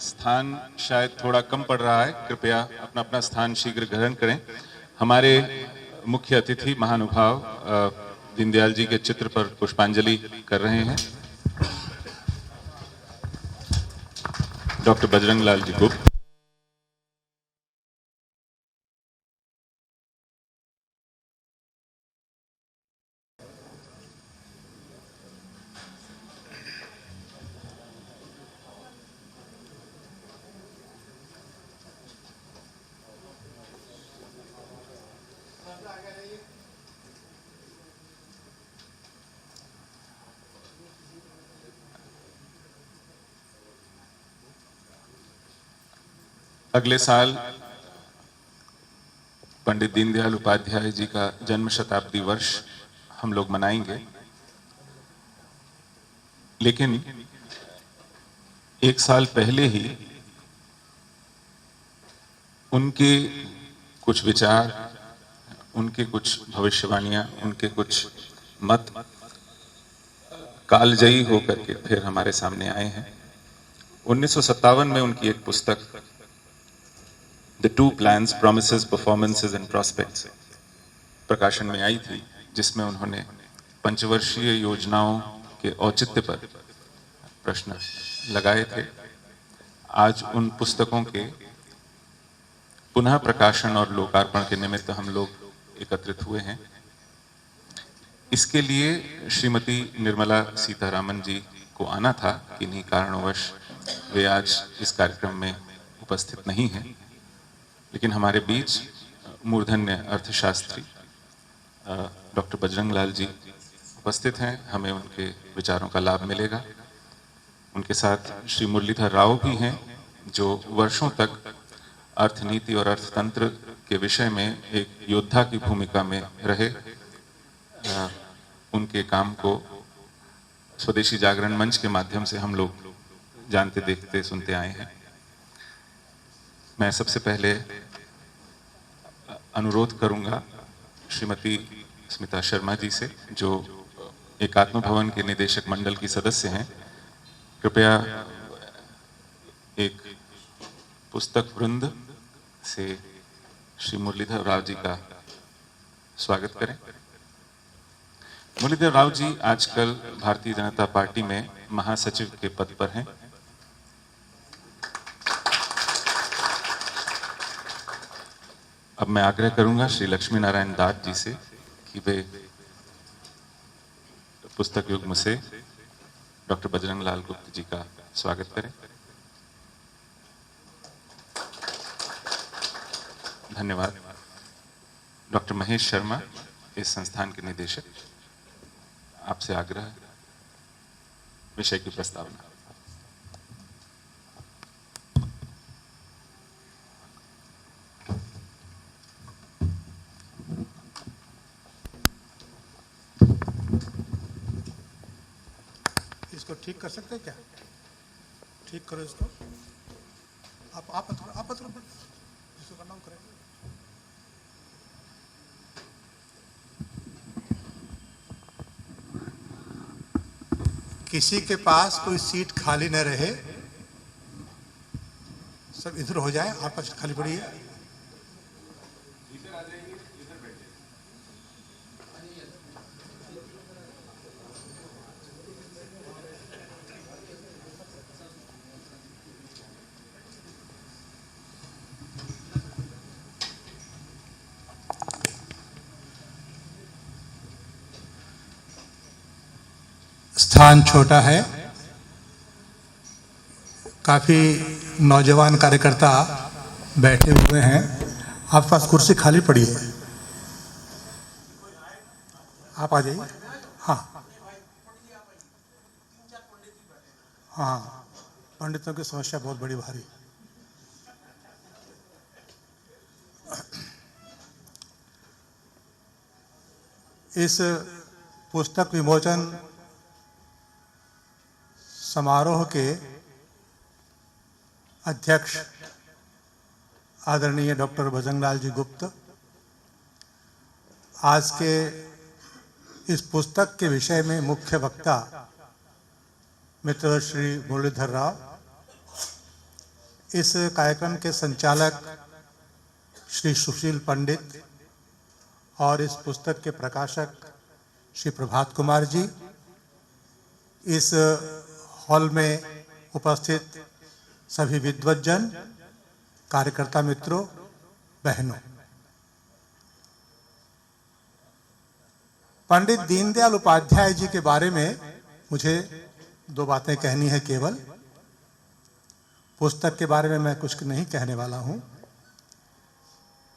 स्थान शायद थोड़ा कम पड़ रहा है, कृपया अपना अपना स्थान शीघ्र ग्रहण करें। हमारे मुख्य अतिथि महानुभाव दीनदयाल जी के चित्र पर पुष्पांजलि कर रहे हैं। डॉक्टर बजरंग लाल जी गुप्त। अगले साल पंडित दीनदयाल उपाध्याय जी का जन्म शताब्दी वर्ष हम लोग मनाएंगे, लेकिन एक साल पहले ही उनके कुछ विचार, उनके कुछ भविष्यवाणियां, उनके कुछ मत कालजयी होकर के फिर हमारे सामने आए हैं। 1957 में उनकी एक पुस्तक the two plans, promises, performances and prospects प्रकाशन में आई थी, जिसमें उन्होंने पंचवर्षीय योजनाओं के औचित्य पर प्रश्न लगाए थे। आज उन पुस्तकों के पुनः प्रकाशन और लोकार्पण के निमित्त हम लोग एकत्रित हुए हैं। इसके लिए श्रीमती निर्मला सीतारामन जी को आना था, किन्हीं कारणवश वे आज इस कार्यक्रम में उपस्थित नहीं हैं, लेकिन हमारे बीच मूर्धन्य अर्थशास्त्री डॉक्टर बजरंग लाल जी उपस्थित हैं। हमें उनके विचारों का लाभ मिलेगा। उनके साथ श्री मुरलीधर राव भी हैं, जो वर्षों तक अर्थनीति और अर्थतंत्र के विषय में एक योद्धा की भूमिका में रहे। उनके काम को स्वदेशी जागरण मंच के माध्यम से हम लोग जानते, देखते, सुनते आए हैं। मैं सबसे पहले अनुरोध करूंगा श्रीमती स्मिता शर्मा जी से, जो एकात्म भवन के निदेशक मंडल की सदस्य हैं, कृपया एक पुस्तक वृंद से श्री मुरलीधर राव जी का स्वागत करें। मुरलीधर राव जी आजकल भारतीय जनता पार्टी में महासचिव के पद पर हैं। अब मैं आग्रह करूंगा श्री लक्ष्मी नारायण दास जी से कि वे पुस्तक युग्म से डॉक्टर बजरंग लाल गुप्त जी का स्वागत करें। धन्यवाद। डॉक्टर महेश शर्मा, इस संस्थान के निदेशक, आपसे आग्रह, विषय की प्रस्तावना। इसको ठीक कर सकते हैं क्या? ठीक करो इसको। आप जिसको करना वो करेंगे। किसी के पास कोई सीट खाली न रहे, सब इधर हो जाए। आपका सीट खाली पड़ी है। स्थान छोटा है, काफी नौजवान कार्यकर्ता बैठे हुए हैं। आपके पास कुर्सी खाली पड़ी है, आप आ जाइए। हाँ हाँ, पंडितों की समस्या बहुत बड़ी भारी। इस पुस्तक विमोचन समारोह के अध्यक्ष आदरणीय डॉक्टर बजरंग लाल जी गुप्त आज के इस पुस्तक के विषय में मुख्य वक्ता मित्र श्री मुरलीधर राव इस कार्यक्रम के संचालक श्री सुशील पंडित और इस पुस्तक के प्रकाशक श्री प्रभात कुमार जी, इस हॉल में उपस्थित सभी विद्वज्जन, कार्यकर्ता मित्रों, बहनों, पंडित दीनदयाल उपाध्याय जी के बारे में मुझे दो बातें कहनी है केवल। पुस्तक के बारे में मैं कुछ नहीं कहने वाला हूं,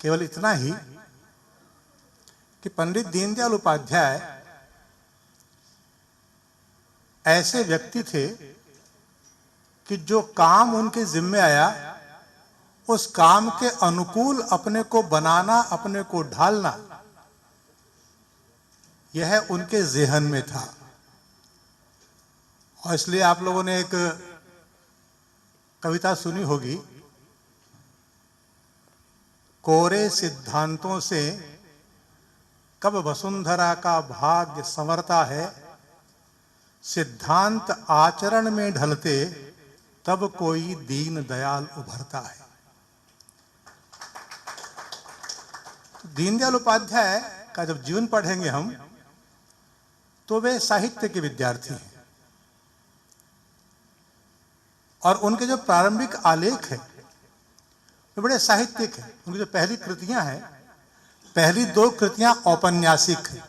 केवल इतना ही कि पंडित दीनदयाल उपाध्याय ऐसे व्यक्ति थे कि जो काम उनके जिम्मे आया उस काम के अनुकूल अपने को बनाना, अपने को ढालना, यह उनके ज़हन में था। और इसलिए आप लोगों ने एक कविता सुनी होगी, कोरे सिद्धांतों से कब वसुंधरा का भाग्य संवरता है, सिद्धांत आचरण में ढलते तब कोई दीन दयाल उभरता है। दीनदयाल उपाध्याय का जब जीवन पढ़ेंगे हम, तो वे साहित्य के विद्यार्थी हैं और उनके जो प्रारंभिक आलेख हैं वे बड़े साहित्यिक हैं। उनकी जो पहली कृतियां हैं, पहली दो कृतियां औपन्यासिक हैं।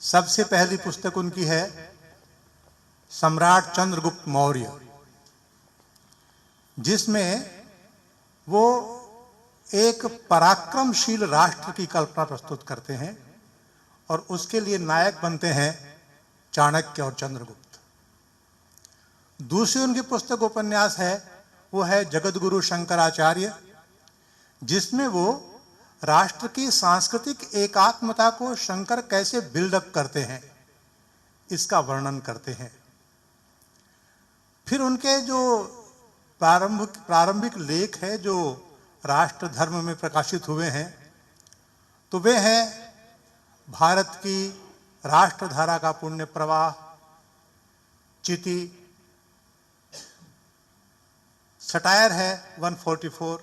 सबसे पहली पुस्तक उनकी है सम्राट चंद्रगुप्त मौर्य, जिसमें वो एक पराक्रमशील राष्ट्र की कल्पना प्रस्तुत करते हैं और उसके लिए नायक बनते हैं चाणक्य और चंद्रगुप्त। दूसरी उनकी पुस्तक उपन्यास है, वो है जगतगुरु शंकराचार्य, जिसमें वो राष्ट्र की सांस्कृतिक एकात्मता को शंकर कैसे बिल्डअप करते हैं इसका वर्णन करते हैं। फिर उनके जो प्रारंभिक लेख है जो राष्ट्र धर्म में प्रकाशित हुए हैं, तो वे हैं भारत की राष्ट्रधारा का पुण्य प्रवाह, चिति, सटायर है 144,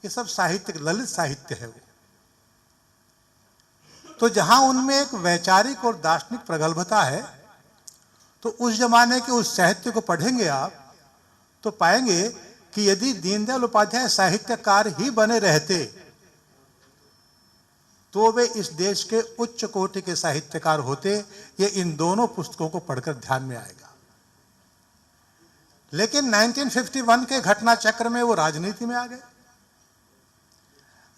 ये सब साहित्य, ललित साहित्य है वो। तो जहां उनमें एक वैचारिक और दार्शनिक प्रगल्भता है, तो उस जमाने के उस साहित्य को पढ़ेंगे आप तो पाएंगे कि यदि दीनदयाल उपाध्याय साहित्यकार ही बने रहते तो वे इस देश के उच्च कोटि के साहित्यकार होते। ये इन दोनों पुस्तकों को पढ़कर ध्यान में आएगा। लेकिन 1951 के घटना चक्र में वो राजनीति में आ गए।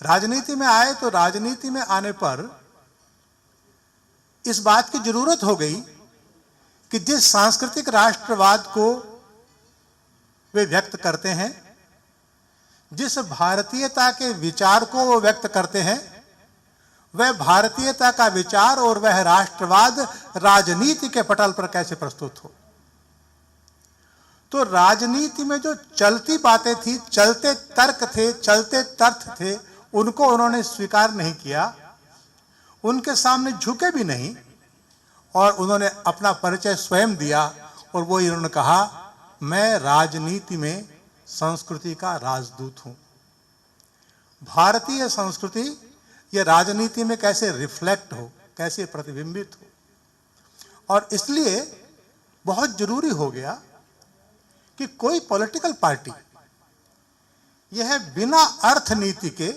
राजनीति में आए तो राजनीति में आने पर इस बात की जरूरत हो गई कि जिस सांस्कृतिक राष्ट्रवाद को वे व्यक्त करते हैं, जिस भारतीयता के विचार को वो व्यक्त करते हैं, वह भारतीयता का विचार और वह राष्ट्रवाद राजनीति के पटल पर कैसे प्रस्तुत हो। तो राजनीति में जो चलती बातें थी, चलते तर्क थे, चलते तर्क थे, उनको उन्होंने स्वीकार नहीं किया, उनके सामने झुके भी नहीं और उन्होंने अपना परिचय स्वयं दिया और वो इन्होंने कहा, मैं राजनीति में संस्कृति का राजदूत हूं। भारतीय संस्कृति ये राजनीति में कैसे रिफ्लेक्ट हो, कैसे प्रतिबिंबित हो। और इसलिए बहुत जरूरी हो गया कि कोई पॉलिटिकल पार्टी यह बिना अर्थ नीति के,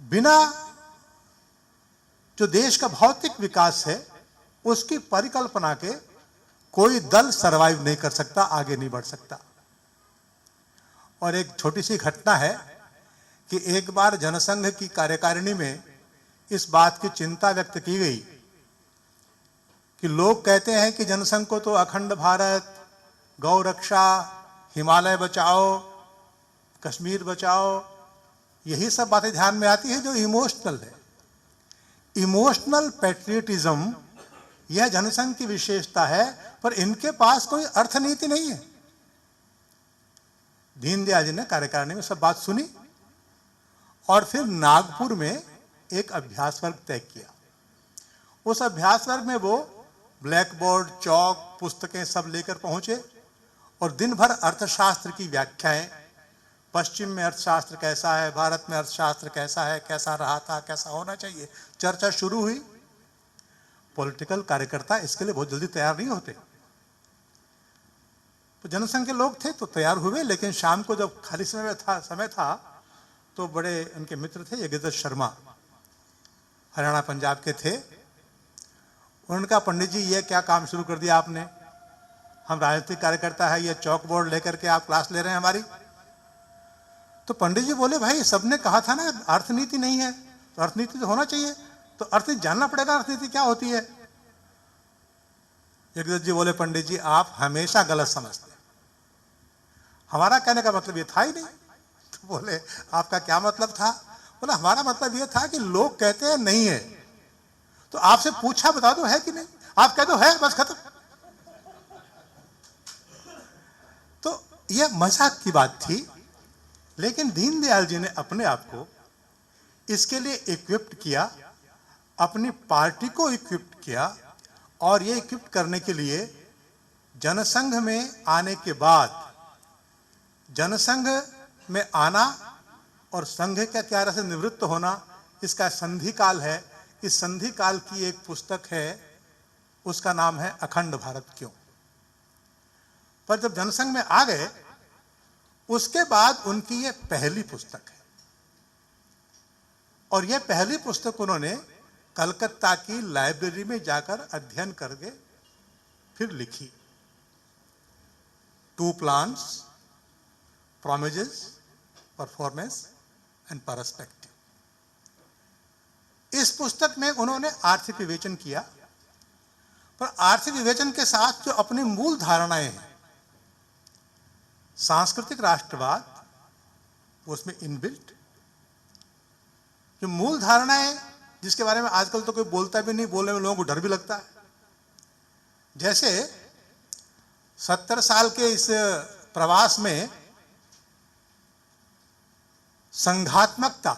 बिना जो देश का भौतिक विकास है उसकी परिकल्पना के कोई दल सरवाइव नहीं कर सकता, आगे नहीं बढ़ सकता। और एक छोटी सी घटना है कि एक बार जनसंघ की कार्यकारिणी में इस बात की चिंता व्यक्त की गई कि लोग कहते हैं कि जनसंघ को तो अखंड भारत, गौ रक्षा, हिमालय बचाओ, कश्मीर बचाओ, यही सब बातें ध्यान में आती है जो इमोशनल है। इमोशनल पैट्रियटिज्म यह जनसंघ की विशेषता है, पर इनके पास कोई अर्थनीति नहीं है। दीनदयाल जी ने कार्यकारिणी में सब बात सुनी और फिर नागपुर में एक अभ्यास वर्ग तय किया। उस अभ्यास वर्ग में वो ब्लैक बोर्ड, चौक, पुस्तकें सब लेकर पहुंचे और दिन भर अर्थशास्त्र की व्याख्याएं, पश्चिम में अर्थशास्त्र कैसा है, भारत में अर्थशास्त्र कैसा है, कैसा रहा था, कैसा होना चाहिए, चर्चा शुरू हुई। पॉलिटिकल कार्यकर्ता इसके लिए बहुत जल्दी तैयार नहीं होते। तो जनसंघ के लोग थे तो तैयार हुए, लेकिन शाम को जब खाली समय था तो बड़े उनके मित्र थे यज्ञदत्त शर्मा, हरियाणा पंजाब के थे। उन्होंने कहा, पंडित जी ये क्या काम शुरू कर दिया आपने, हम राजनीतिक कार्यकर्ता है, ये चौक बोर्ड लेकर के आप क्लास ले रहे हैं हमारी। तो पंडित जी बोले, भाई सबने कहा था ना अर्थनीति नहीं है, तो अर्थनीति तो होना चाहिए, तो अर्थनीति जानना पड़ेगा अर्थनीति क्या होती है। यज्ञदत्त जी बोले, पंडित जी आप हमेशा गलत समझते, हमारा कहने का मतलब ये था ही नहीं। तो बोले, आपका क्या मतलब था? बोला, हमारा मतलब ये था कि लोग कहते हैं नहीं है, तो आपसे पूछा बता दो है कि नहीं, आप कह दो है, बस खत्म। तो यह मजाक की बात थी, लेकिन दीनदयाल जी ने अपने आप को इसके लिए इक्विप्ड किया, अपनी पार्टी को इक्विप्ड किया, और ये इक्विप्ड करने के लिए जनसंघ में आने के बाद, जनसंघ में आना और संघ के कार्य से निवृत्त होना, इसका संधि काल है। इस संधि काल की एक पुस्तक है, उसका नाम है अखंड भारत क्यों। पर जब जनसंघ में आ गए, उसके बाद उनकी ये पहली पुस्तक है, और यह पहली पुस्तक उन्होंने कलकत्ता की लाइब्रेरी में जाकर अध्ययन करके फिर लिखी। 2 plans, promises, performance and perspective. इस पुस्तक में उन्होंने आर्थिक विवेचन किया, पर आर्थिक विवेचन के साथ जो अपनी मूल धारणाएं हैं, सांस्कृतिक राष्ट्रवाद, उसमें इनबिल्ट जो मूल धारणाएं, जिसके बारे में आजकल तो कोई बोलता भी नहीं, बोलने में लोगों को डर भी लगता है। जैसे 70 साल के इस प्रवास में संघात्मकता,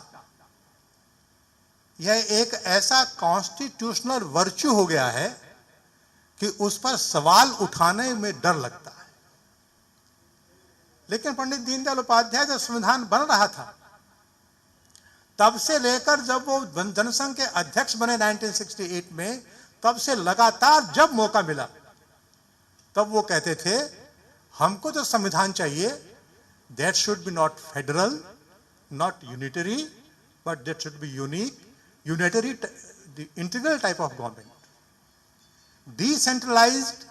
यह एक ऐसा कॉन्स्टिट्यूशनल वर्च्यू हो गया है कि उस पर सवाल उठाने में डर लगता है। लेकिन पंडित दीनदयाल उपाध्याय जब संविधान बन रहा था, तब से लेकर जब वो जनसंघ के अध्यक्ष बने 1968 में, तब से लगातार जब मौका मिला तब वो कहते थे, हमको जो संविधान चाहिए, that should be not federal, not unitary, but that should be unique, unitary, integral type of government, decentralized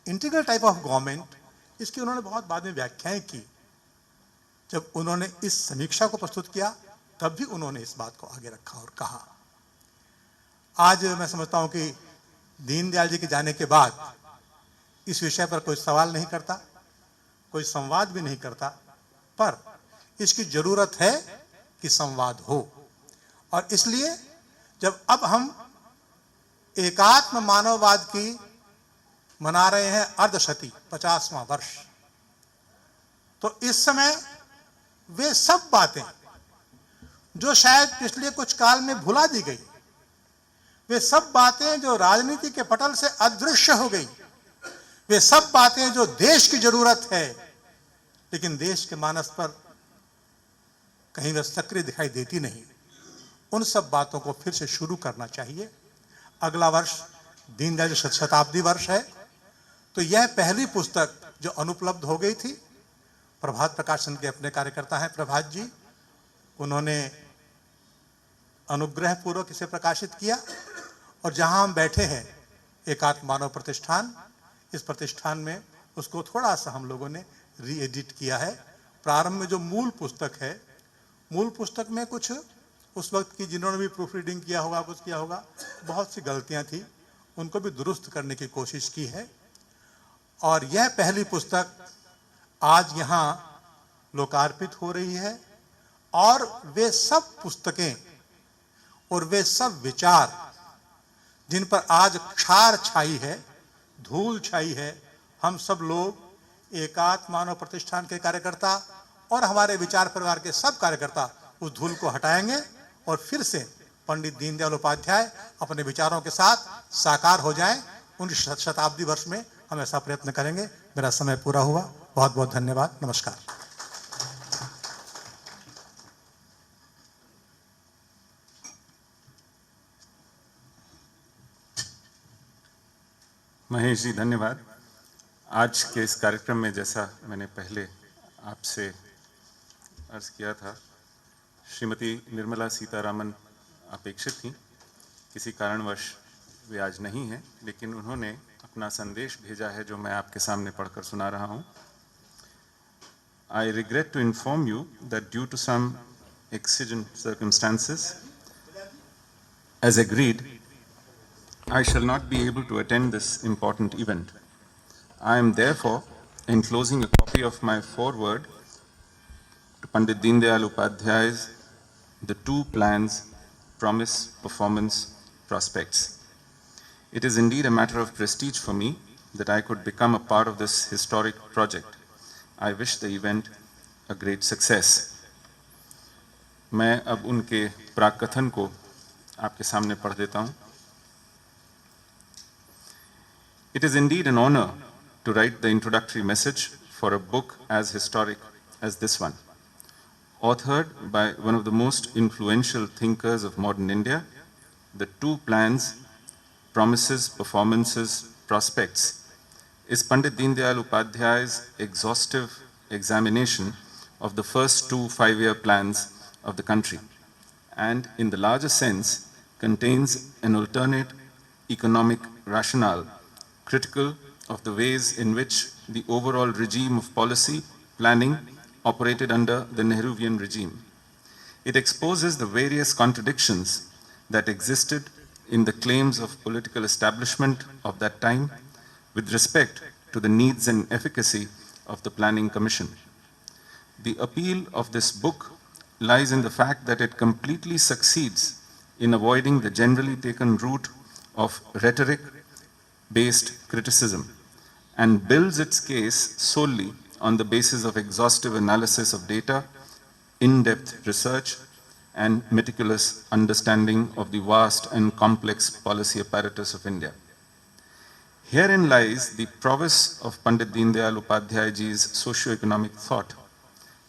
integral type of government. इसकी उन्होंने बहुत बाद में व्याख्याएं की। जब उन्होंने इस समीक्षा को प्रस्तुत किया, तब भी उन्होंने इस बात को आगे रखा और कहा। आज मैं समझता हूं कि दीनदयाल जी के जाने के बाद इस विषय पर कोई सवाल नहीं करता, कोई संवाद भी नहीं करता, पर इसकी जरूरत है कि संवाद हो। और इसलिए जब अब हम एकात्म मानववाद की मना रहे हैं अर्धशती, 50वां वर्ष, तो इस समय वे सब बातें जो शायद पिछले कुछ काल में भुला दी गई, वे सब बातें जो राजनीति के पटल से अदृश्य हो गई, वे सब बातें जो देश की जरूरत है, लेकिन देश के मानस पर कहीं वे सक्रिय दिखाई देती नहीं, उन सब बातों को फिर से शुरू करना चाहिए। अगला वर्ष दीनदयाल शताब्दी वर्ष है, तो यह पहली पुस्तक जो अनुपलब्ध हो गई थी, प्रभात प्रकाशन के अपने कार्यकर्ता हैं प्रभात जी, उन्होंने अनुग्रह पूर्वक इसे प्रकाशित किया। और जहां हम बैठे हैं, एकात्म मानव प्रतिष्ठान, इस प्रतिष्ठान में उसको थोड़ा सा हम लोगों ने री एडिट किया है। प्रारंभ में जो मूल पुस्तक है, मूल पुस्तक में कुछ उस वक्त की जिन्होंने भी प्रूफ रीडिंग किया होगा, कुछ किया होगा, बहुत सी गलतियां थी, उनको भी दुरुस्त करने की कोशिश की है। और यह पहली पुस्तक आज यहाँ लोकार्पित हो रही है, और वे सब पुस्तकें और वे सब विचार जिन पर आज क्षार छाई है, धूल छाई है, हम सब लोग एकात्म मानव प्रतिष्ठान के कार्यकर्ता और हमारे विचार परिवार के सब कार्यकर्ता उस धूल को हटाएंगे और फिर से पंडित दीनदयाल उपाध्याय अपने विचारों के साथ साकार हो जाएं। 19 शताब्दी वर्ष में हम ऐसा प्रयत्न करेंगे। मेरा समय पूरा हुआ। बहुत बहुत धन्यवाद। नमस्कार। महेश जी धन्यवाद। आज के इस कार्यक्रम में जैसा मैंने पहले आपसे अर्ज किया था, श्रीमती निर्मला सीतारामन अपेक्षित थी, किसी कारणवश वे आज नहीं हैं, लेकिन उन्होंने अपना संदेश भेजा है जो मैं आपके सामने पढ़कर सुना रहा हूं। I regret to inform you that due to some exigent circumstances, as agreed, I shall not be able to attend this important event. I am therefore enclosing a copy of my foreword to Pandit Deendayal Upadhyay's The Two Plans, Promise, Performance, Prospects. It is indeed a matter of prestige for me that I could become a part of this historic project. I wish the event a great success. मैं अब उनके प्राक कथन को आपके सामने पढ़ देता हूं। It is indeed an honor to write the introductory message for a book as historic as this one, authored by one of the most influential thinkers of modern India. The Two Plans, Promises, Performances, Prospects is Pandit Deendayal Upadhyay's exhaustive examination of the first two 5-year plans of the country, and in the larger sense contains an alternate economic rationale critical of the ways in which the overall regime of policy planning operated under the Nehruvian regime. It exposes the various contradictions that existed in the claims of political establishment of that time with respect to the needs and efficacy of the Planning Commission. The appeal of this book lies in the fact that it completely succeeds in avoiding the generally taken route of rhetoric-based criticism and builds its case solely on the basis of exhaustive analysis of data, in-depth research, and meticulous understanding of the vast and complex policy apparatus of India. Herein lies the prowess of Pandit Deendayal Upadhyay ji's socio-economic thought.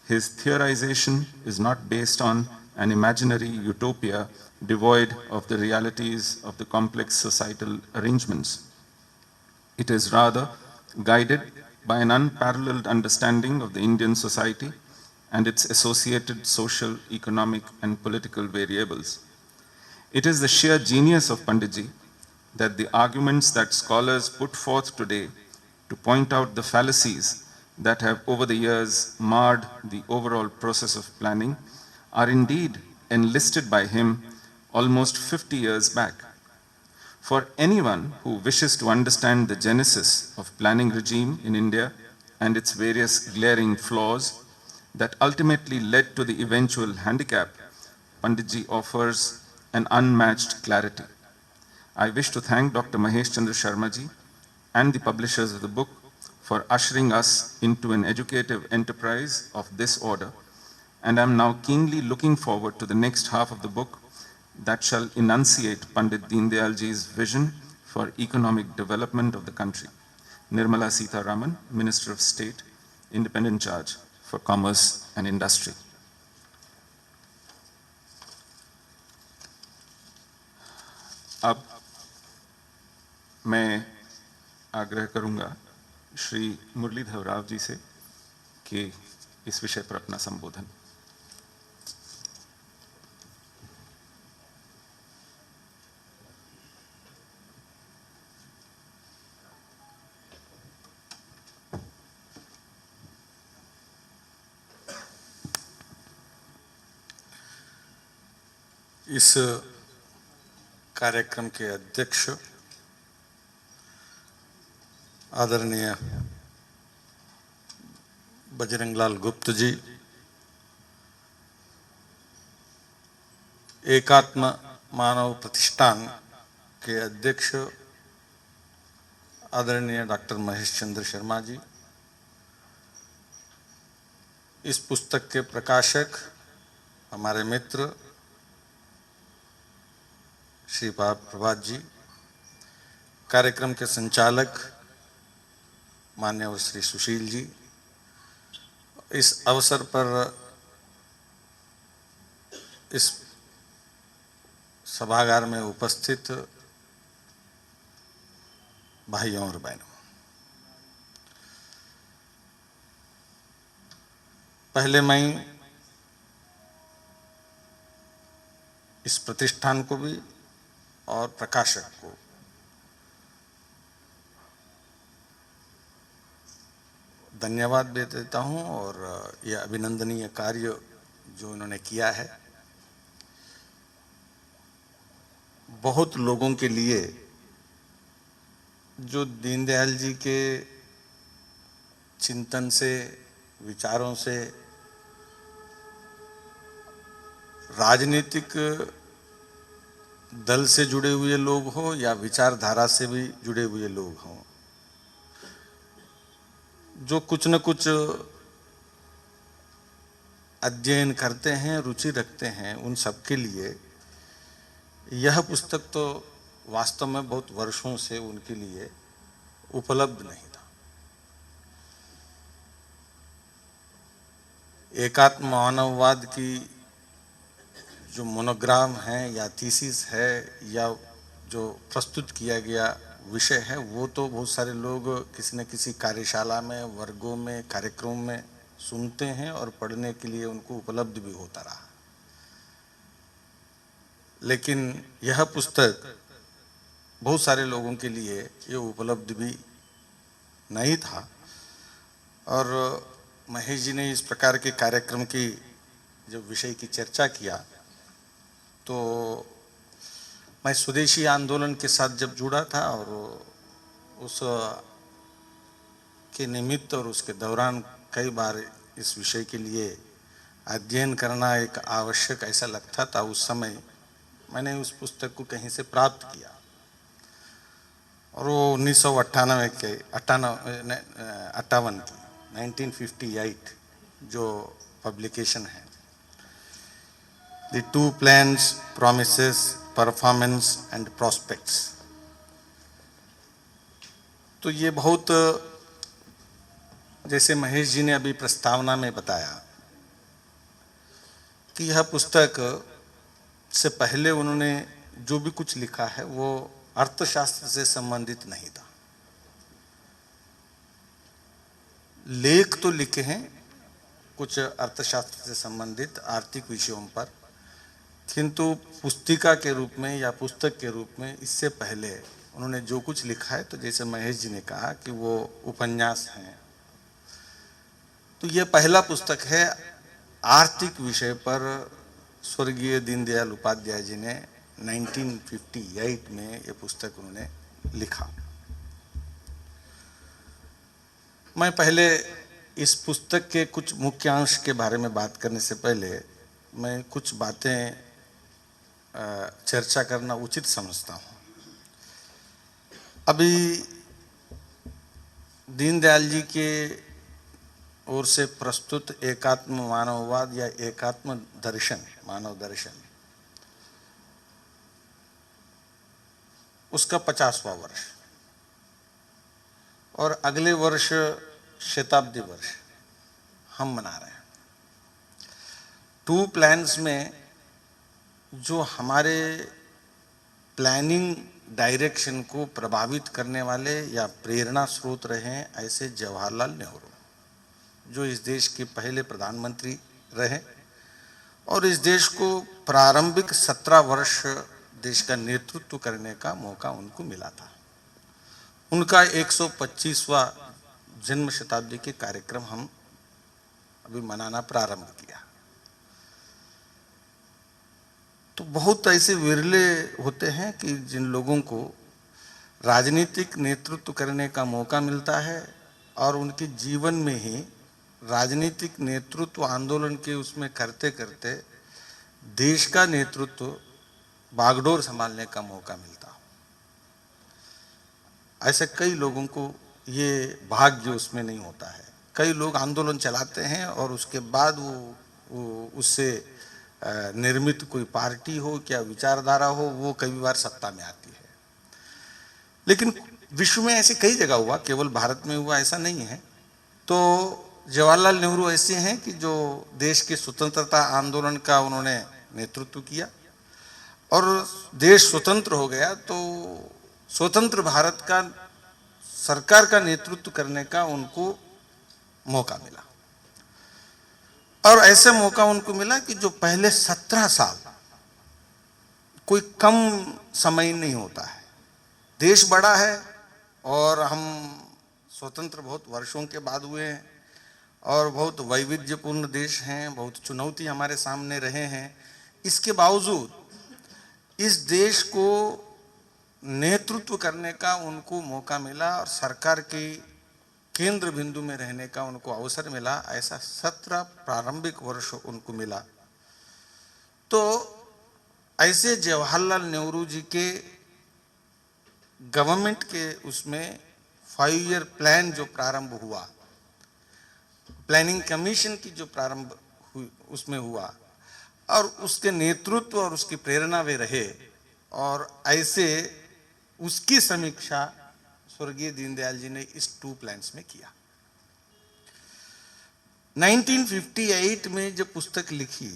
His theorization is not based on an imaginary utopia devoid of the realities of the complex societal arrangements. It is rather guided by an unparalleled understanding of the Indian society and its associated social, economic, and political variables. It is the sheer genius of Panditji that the arguments that scholars put forth today to point out the fallacies that have over the years marred the overall process of planning are indeed enlisted by him almost 50 years back. For anyone who wishes to understand the genesis of planning regime in India and its various glaring flaws that ultimately led to the eventual handicap, Panditji offers an unmatched clarity. I wish to thank Dr. Mahesh Chandra Sharma ji and the publishers of the book for ushering us into an educative enterprise of this order, and I am now keenly looking forward to the next half of the book that shall enunciate Pandit Deendayal ji's vision for economic development of the country. Nirmala Sitharaman, Minister of State, Independent Charge for Commerce and Industry. अब मैं आग्रह करूंगा श्री मुरलीधर राव जी से कि इस विषय पर अपना संबोधन। इस कार्यक्रम के अध्यक्ष आदरणीय बजरंगलाल गुप्त जी, एकात्म मानव प्रतिष्ठान के अध्यक्ष आदरणीय डॉक्टर महेश चंद्र शर्मा जी, इस पुस्तक के प्रकाशक हमारे मित्र श्री प्रभात जी, कार्यक्रम के संचालक माननीय श्री सुशील जी, इस अवसर पर इस सभागार में उपस्थित भाइयों और बहनों, पहले मैं इस प्रतिष्ठान को भी और प्रकाशक को धन्यवाद दे देता हूं और यह अभिनंदनीय कार्य जो इन्होंने किया है, बहुत लोगों के लिए जो दीनदयाल जी के चिंतन से, विचारों से, राजनीतिक दल से जुड़े हुए लोग हो या विचारधारा से भी जुड़े हुए लोग हों, जो कुछ न कुछ अध्ययन करते हैं, रुचि रखते हैं, उन सबके लिए यह पुस्तक तो वास्तव में बहुत वर्षों से उनके लिए उपलब्ध नहीं था। एकात्म मानववाद की जो मोनोग्राम है या थीसिस है या जो प्रस्तुत किया गया विषय है, वो तो बहुत सारे लोग किसी न किसी कार्यशाला में, वर्गों में, कार्यक्रम में सुनते हैं और पढ़ने के लिए उनको उपलब्ध भी होता रहा। लेकिन यह पुस्तक बहुत सारे लोगों के लिए ये उपलब्ध भी नहीं था और महेश जी ने इस प्रकार के कार्यक्रम की जब विषय की चर्चा किया तो मैं स्वदेशी आंदोलन के साथ जब जुड़ा था और उस के निमित्त और उसके दौरान कई बार इस विषय के लिए अध्ययन करना एक आवश्यक ऐसा लगता था, उस समय मैंने उस पुस्तक को कहीं से प्राप्त किया और वो 1998 के 1958 जो पब्लिकेशन है, the two plans, promises, performance and prospects. तो ये बहुत, जैसे महेश जी ने अभी प्रस्तावना में बताया कि यह पुस्तक से पहले उन्होंने जो भी कुछ लिखा है वो अर्थशास्त्र से संबंधित नहीं था। लेख तो लिखे हैं कुछ अर्थशास्त्र से संबंधित आर्थिक विषयों पर, किंतु पुस्तिका के रूप में या पुस्तक के रूप में इससे पहले उन्होंने जो कुछ लिखा है, तो जैसे महेश जी ने कहा कि वो उपन्यास हैं, तो ये पहला पुस्तक है आर्थिक विषय पर। स्वर्गीय दीनदयाल उपाध्याय जी ने 1958 में ये पुस्तक उन्होंने लिखा। मैं पहले इस पुस्तक के कुछ मुख्य अंश के बारे में बात करने से पहले मैं कुछ बातें चर्चा करना उचित समझता हूँ। अभी दीनदयाल जी के ओर से प्रस्तुत एकात्म मानववाद या एकात्म दर्शन, मानव दर्शन, उसका 50वां वर्ष और अगले वर्ष शताब्दी वर्ष हम मना रहे हैं। टू प्लान्स में जो हमारे प्लानिंग डायरेक्शन को प्रभावित करने वाले या प्रेरणा स्रोत रहे हैं, ऐसे जवाहरलाल नेहरू जो इस देश के पहले प्रधानमंत्री रहे और इस देश को प्रारंभिक 17 वर्ष देश का नेतृत्व करने का मौका उनको मिला था। उनका 125वां जन्म शताब्दी के कार्यक्रम हम अभी मनाना प्रारंभ किया। तो बहुत ऐसे विरले होते हैं कि जिन लोगों को राजनीतिक नेतृत्व करने का मौका मिलता है और उनके जीवन में ही राजनीतिक नेतृत्व आंदोलन के उसमें करते करते देश का नेतृत्व बागडोर संभालने का मौका मिलता हो। ऐसे कई लोगों को ये भाग्य उसमें नहीं होता है। कई लोग आंदोलन चलाते हैं और उसके बाद वो उससे निर्मित कोई पार्टी हो क्या विचारधारा हो, वो कई बार सत्ता में आती है। लेकिन विश्व में ऐसे कई जगह हुआ, केवल भारत में हुआ ऐसा नहीं है। तो जवाहरलाल नेहरू ऐसे हैं कि जो देश के स्वतंत्रता आंदोलन का उन्होंने नेतृत्व किया और देश स्वतंत्र हो गया तो स्वतंत्र भारत का सरकार का नेतृत्व करने का उनको मौका मिला। और ऐसा मौका उनको मिला कि जो पहले 17 साल कोई कम समय नहीं होता है। देश बड़ा है और हम स्वतंत्र बहुत वर्षों के बाद हुए हैं और बहुत वैविध्यपूर्ण देश हैं, बहुत चुनौती हमारे सामने रहे हैं। इसके बावजूद इस देश को नेतृत्व करने का उनको मौका मिला और सरकार के केंद्र बिंदु में रहने का उनको अवसर मिला। ऐसा 17 प्रारंभिक वर्ष उनको मिला। तो ऐसे जवाहरलाल नेहरू जी के गवर्नमेंट के उसमें 5 ईयर प्लान जो प्रारंभ हुआ, प्लानिंग कमीशन की जो प्रारंभ हुई उसमें हुआ और उसके नेतृत्व और उसकी प्रेरणा वे रहे और ऐसे उसकी समीक्षा स्वर्गीय दीनदयाल जी ने इस 2 प्लान्स में किया। 1958 में जब पुस्तक लिखी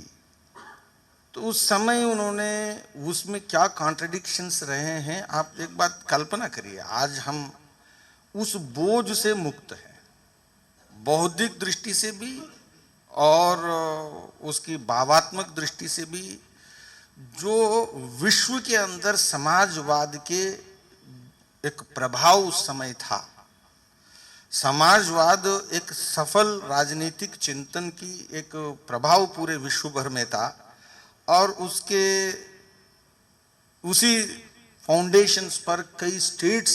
तो उस समय उन्होंने उसमें क्या कॉन्ट्रडिक्शंस रहे हैं, आप एक बात कल्पना करिए। आज हम उस बोझ से मुक्त हैं, बौद्धिक दृष्टि से भी और उसकी भावात्मक दृष्टि से भी। जो विश्व के अंदर समाजवाद के एक प्रभाव उस समय था, समाजवाद एक सफल राजनीतिक चिंतन की एक प्रभाव पूरे विश्व भर में था और उसके उसी फाउंडेशंस पर कई स्टेट्स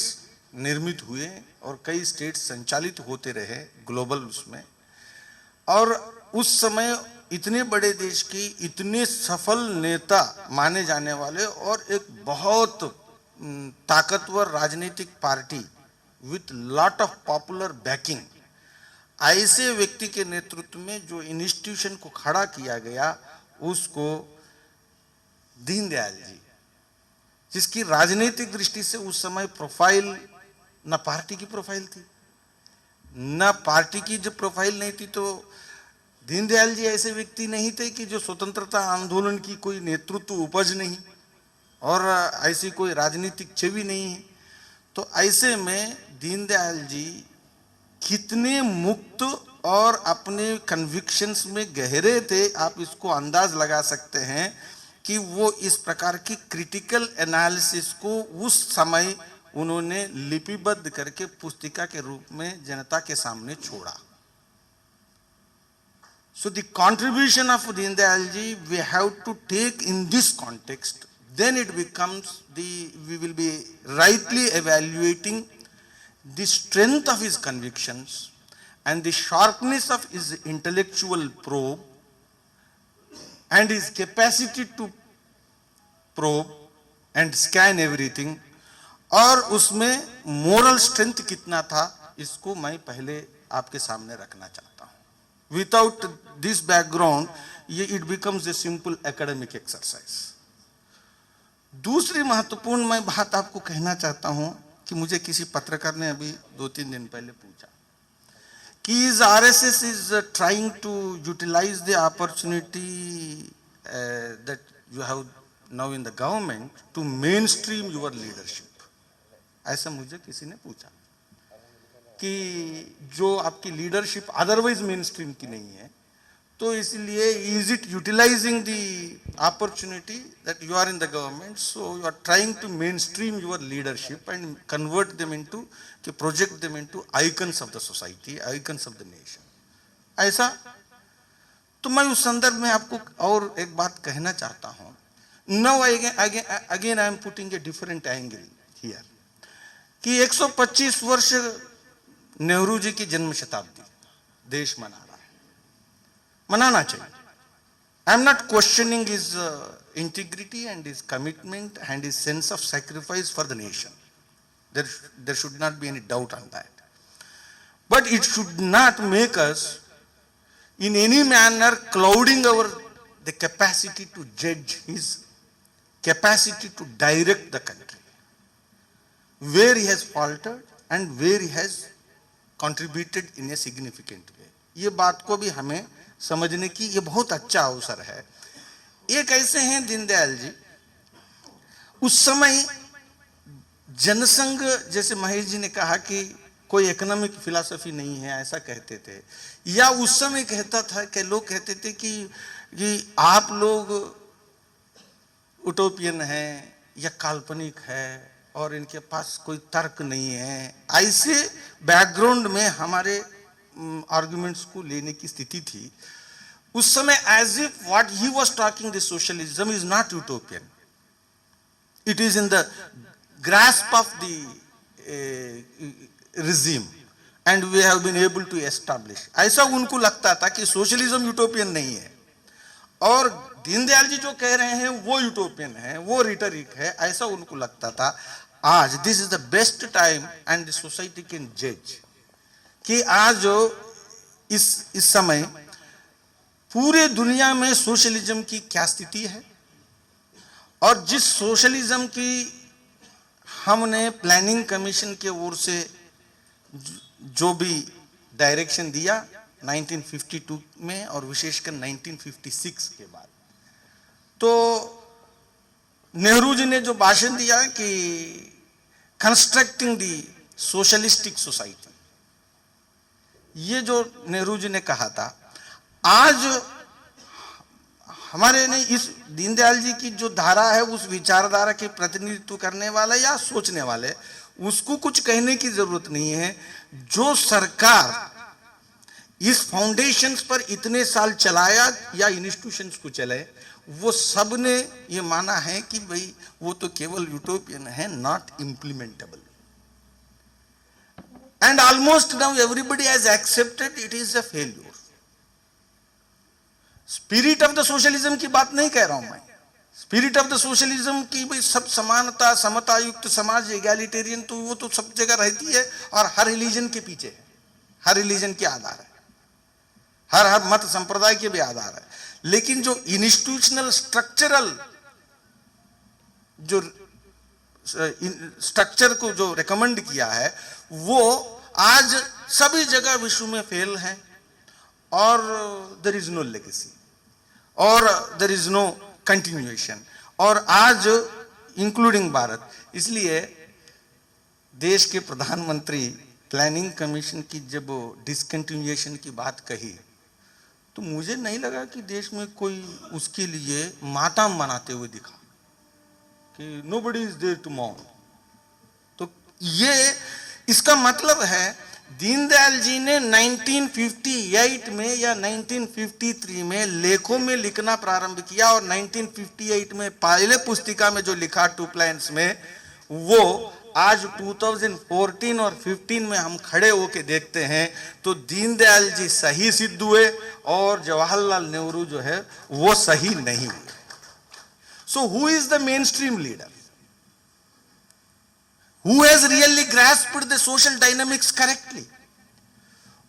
निर्मित हुए और कई स्टेट्स संचालित होते रहे ग्लोबल उसमें। और उस समय इतने बड़े देश की इतने सफल नेता माने जाने वाले और एक बहुत ताकतवर राजनीतिक party with lot of popular banking, ऐसे व्यक्ति के नेतृत्व में जो इंस्टीट्यूशन को खड़ा किया गया उसको दीनदयाल जी, जिसकी राजनीतिक दृष्टि से उस समय प्रोफाइल न पार्टी की प्रोफाइल थी न पार्टी की जब प्रोफाइल नहीं थी तो दीनदयाल जी ऐसे व्यक्ति नहीं थे कि जो स्वतंत्रता आंदोलन की कोई नेतृत्व उपज नहीं और ऐसी कोई राजनीतिक छवि नहीं है। तो ऐसे में दीनदयाल जी कितने मुक्त और अपने कन्विक्शंस में गहरे थे, आप इसको अंदाज लगा सकते हैं कि वो इस प्रकार की क्रिटिकल एनालिसिस को उस समय उन्होंने लिपिबद्ध करके पुस्तिका के रूप में जनता के सामने छोड़ा। So the contribution of Deen Dayal ji we have to take in this context. Then it becomes we will be rightly evaluating the strength of his convictions and the sharpness of his intellectual probe and his capacity to probe and scan everything, और उसमें moral strength कितना था इसको मैं पहले आपके सामने रखना चाहता हूं। विदाउट दिस बैकग्राउंड ये it becomes a simple academic exercise. दूसरी महत्वपूर्ण मैं बात आपको कहना चाहता हूं कि मुझे किसी पत्रकार ने अभी 2-3 दिन पहले पूछा कि is RSS is trying to utilize the opportunity that you have now in the government to mainstream your leadership. ऐसा मुझे किसी ने पूछा कि जो आपकी लीडरशिप अदरवाइज मेन स्ट्रीम की नहीं है तो इसलिए is it utilising the opportunity that you are in the government so you are trying to mainstream your leadership and convert them into कि project them into icons of the society, icons of the nation. ऐसा तो मैं उस संदर्भ में आपको और एक बात कहना चाहता हूं। Now again I am putting a different angle here कि 125 वर्ष नेहरू जी की जन्म शताब्दी देश मना रहा है, मनाना चाहिए। I am not questioning his integrity and his commitment and his sense of sacrifice for the nation, there should not be any doubt on that, but it should not make us in any manner clouding our the capacity to judge, his capacity to direct the country, where he has faltered and where he has contributed in a significant way. ये बात को भी हमें समझने की ये बहुत अच्छा अवसर है। एक ऐसे हैं दीनदयाल जी, उस समय जनसंघ, जैसे महेश जी ने कहा कि कोई इकोनॉमिक फिलॉसफी नहीं है ऐसा कहते थे, या उस समय कहता था कि लोग कहते थे कि आप लोग उटोपियन हैं या काल्पनिक है और इनके पास कोई तर्क नहीं है। ऐसे बैकग्राउंड में हमारे आर्गुमेंट्स को लेने की स्थिति थी उस समय, as if what he was talking the socialism is not utopian, it is in the grasp of the regime and we have been able to establish। ऐसा उनको लगता था कि सोशलिज्म यूटोपियन नहीं है, और दीनदयाल जी जो कह रहे हैं वो यूटोपियन है, वो रिटरिक है, ऐसा उनको लगता था। आज this is the best time and the society can जज कि आज जो इस समय पूरे दुनिया में सोशलिज्म की क्या स्थिति है, और जिस सोशलिज्म की हमने प्लानिंग कमीशन के ओर से जो भी डायरेक्शन दिया 1952 में और विशेषकर 1956 के बाद, तो नेहरू जी ने जो भाषण दिया कि कंस्ट्रक्टिंग दी सोशलिस्टिक सोसाइटी, ये जो नेहरू जी ने कहा था, आज हमारे ने इस दीनदयाल जी की जो धारा है उस विचारधारा के प्रतिनिधित्व करने वाला या सोचने वाले, उसको कुछ कहने की जरूरत नहीं है। जो सरकार इस फाउंडेशंस पर इतने साल चलाया या इंस्टीट्यूशंस को चले, वो सब ने ये माना है कि भाई वो तो केवल यूटोपियन है, not implementable, and almost now everybody has accepted it is a failure. Spirit of the socialism की बात नहीं कह रहा हूं मैं, स्पिरिट ऑफ द सोशलिज्म की भाई सब समानता, समता युक्त समाज, एगैलिटेरियन, तो वो तो सब जगह रहती है और हर रिलीजन के पीछे है, हर रिलीजन के आधार है, हर मत संप्रदाय के भी आधार है। लेकिन जो इंस्टीट्यूशनल स्ट्रक्चरल जो स्ट्रक्चर को जो रिकमेंड किया है वो आज सभी जगह विश्व में फेल है, और देयर इज नो लेगेसी और देयर इज नो कंटिन्यूएशन, और आज इंक्लूडिंग भारत। इसलिए देश के प्रधानमंत्री प्लानिंग कमीशन की जब डिसकंटिन्यूएशन की बात कही, तो मुझे नहीं लगा कि देश में कोई उसके लिए मातम मनाते हुए दिखा कि nobody is there to mourn. तो ये इसका मतलब है दीनदयाल जी ने 1958 में या 1953 में लेखों में लिखना प्रारंभ किया, और 1958 में पहले पुस्तिका में जो लिखा टू प्लान्स में, वो आज 2014 और 15 में हम खड़े होके देखते हैं तो दीनदयाल जी सही सिद्ध हुए और जवाहरलाल नेहरू जो है वो सही नहीं हुए। So who is the main stream leader? Who has really grasped the social dynamics correctly?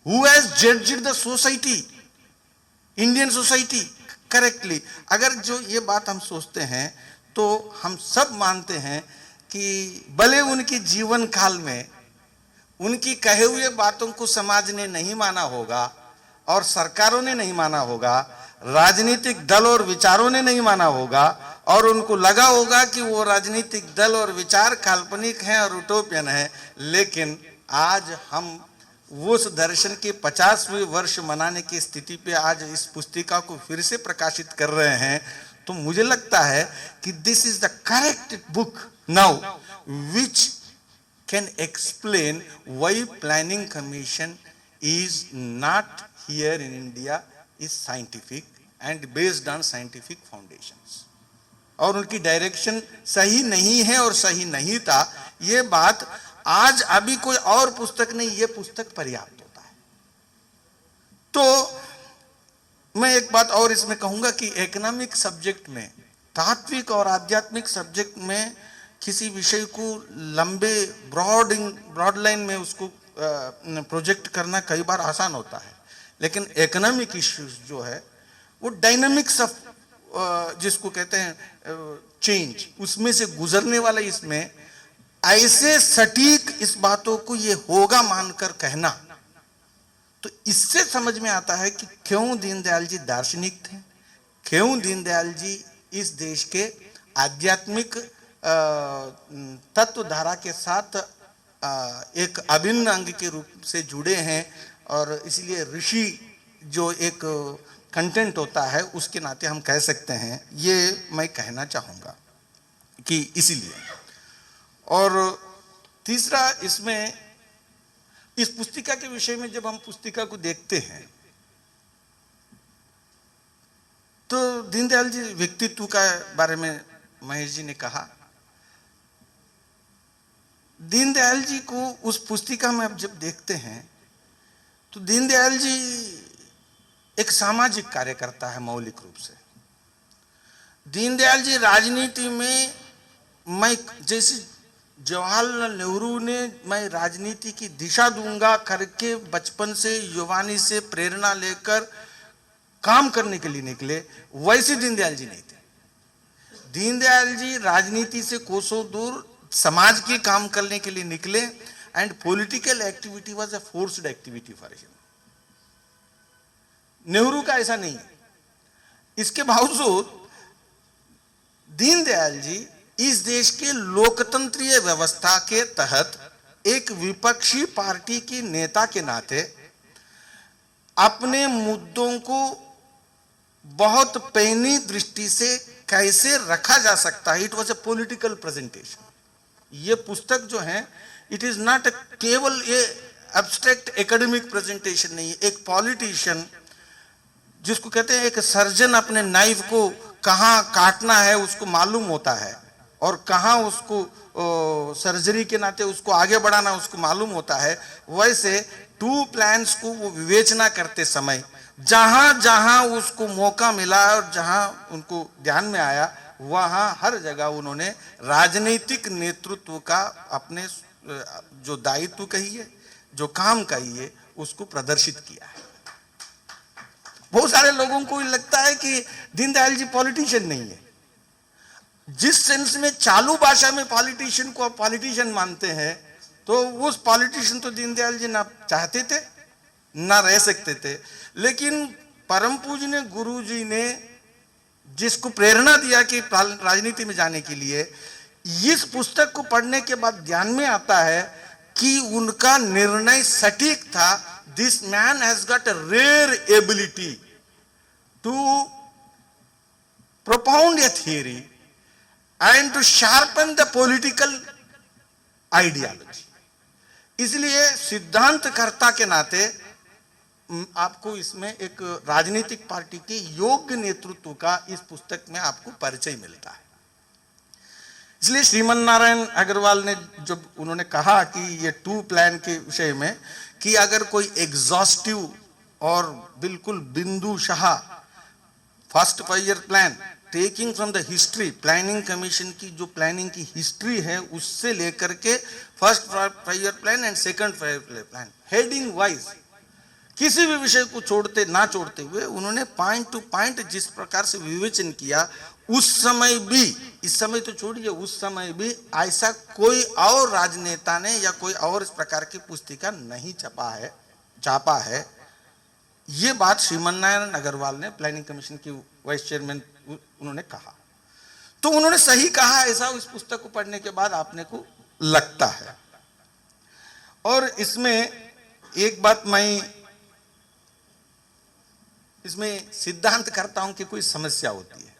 Who has judged the society, Indian society correctly? अगर जो ये बात हम सोचते हैं तो हम सब मानते हैं कि भले उनके जीवन काल में उनकी कहे हुए बातों को समाज ने नहीं माना होगा और सरकारों ने नहीं माना होगा, राजनीतिक दल और विचारों ने नहीं माना होगा, और उनको लगा होगा कि वो राजनीतिक दल और विचार काल्पनिक हैं और यूटोपियन हैं, लेकिन आज हम उस दर्शन के 50वें वर्ष मनाने की स्थिति पे आज इस पुस्तिका को फिर से प्रकाशित कर रहे हैं। तो मुझे लगता है कि this is the correct book now which can explain why planning commission is not here in India, is scientific and based on scientific foundations, और उनकी डायरेक्शन सही नहीं है और सही नहीं था। ये बात आज अभी कोई और पुस्तक नहीं, ये पुस्तक पर्याप्त होता है। तो मैं एक बात और इसमें कहूंगा कि इकोनॉमिक सब्जेक्ट में, तात्विक और आध्यात्मिक सब्जेक्ट में किसी विषय को लंबे ब्रॉड लाइन में उसको प्रोजेक्ट करना कई बार आसान होता है, लेकिन इकोनॉमिक इश्यूज जो है वो डायनामिक्स ऑफ जिसको कहते हैं चेंज, उसमें से गुजरने वाला, इसमें ऐसे सटीक इस बातों को ये होगा मानकर कहना तो इससे समझ में आता है कि क्यों दीनदयाल जी दार्शनिक थे, क्यों दीनदयाल जी इस देश के आध्यात्मिक तत्वधारा के साथ एक अभिन्न अंग के रूप से जुड़े हैं, और इसलिए ऋषि जो एक कंटेंट होता है उसके नाते हम कह सकते हैं, ये मैं कहना चाहूँगा कि इसीलिए। और तीसरा, इसमें इस पुस्तिका के विषय में जब हम पुस्तिका को देखते हैं तो दीनदयाल जी व्यक्तित्व का बारे में महेश जी ने कहा। दीनदयाल जी को उस पुस्तिका में अब जब देखते हैं तो दीनदयाल जी एक सामाजिक कार्यकर्ता है मौलिक रूप से। दीनदयाल जी राजनीति में, मैं जैसे जवाहरलाल नेहरू ने मैं राजनीति की दिशा दूंगा करके बचपन से युवानी से प्रेरणा लेकर काम करने के लिए निकले, वैसे दीनदयाल जी नहीं थे। दीनदयाल जी राजनीति से कोसों दूर समाज के काम करने के लिए निकले, and political activity was a forced activity for him. Nehru का ऐसा नहीं है। इसके बावजूद दीनदयाल जी इस देश के लोकतंत्रीय व्यवस्था के तहत एक विपक्षी पार्टी की नेता के नाते अपने मुद्दों को बहुत पैनी दृष्टि से कैसे रखा जा सकता है, it was a political presentation. ये पुस्तक जो है, इट इज नॉट केवल ये एब्स्ट्रैक्ट एकेडमिक प्रेजेंटेशन नहीं है। एक पॉलिटिशियन, जिसको कहते हैं एक सर्जन, अपने नाइफ को कहाँ काटना है उसको मालूम होता है, और कहाँ उसको सर्जरी के नाते उसको आगे बढ़ाना उसको मालूम होता है, वैसे टू प्लान्स को वो विवेचना करते समय जहां जहां उसको मौका मिला और जहां उनको ध्यान में आया, वहां हर जगह उन्होंने राजनीतिक नेतृत्व का अपने जो दायित्व कहिए, जो काम कहिए, उसको प्रदर्शित किया है। बहुत सारे लोगों को लगता है कि दीनदयाल जी पॉलिटिशियन नहीं है। जिस सेंस में चालू भाषा में पॉलिटिशियन को आप पॉलिटिशियन मानते हैं, तो उस पॉलिटिशियन तो दीनदयाल जी ना चाहते थे ना रह सकते थे। लेकिन परम पूज्य गुरु जी ने जिसको प्रेरणा दिया कि राजनीति में जाने के लिए, इस पुस्तक को पढ़ने के बाद ध्यान में आता है कि उनका निर्णय सटीक था। This man has got a rare ability to propound a theory and to sharpen the political ideology। इसलिए सिद्धांतकर्ता के नाते आपको इसमें एक राजनीतिक पार्टी के योग्य नेतृत्व का इस पुस्तक में आपको परिचय मिलता है। इसलिए श्रीमन नारायण अग्रवाल ने जब उन्होंने कहा कि ये टू प्लान के विषय में, कि अगर कोई एग्जॉस्टिव और बिल्कुल बिंदुशः first 5 year plan taking from the history, planning commission की जो प्लानिंग की हिस्ट्री है उससे लेकर के first 5 year plan and second 5 year plan heading wise किसी भी विषय को छोड़ते ना छोड़ते हुए उन्होंने पॉइंट टू पॉइंट जिस प्रकार से विवेचन किया, उस समय भी, इस समय तो छोड़िए, उस समय भी ऐसा कोई और राजनेता ने या कोई और इस प्रकार की पुस्तिका नहीं छापा है। ये बात श्रीमन नारायण अग्रवाल ने, प्लानिंग कमीशन की वाइस चेयरमैन, उन्होंने कहा। तो उन्होंने सही कहा, ऐसा इस पुस्तक को पढ़ने के बाद आपने को लगता है। और इसमें एक बात, मैं इसमें सिद्धांतकर्ताओं की कोई समस्या होती है।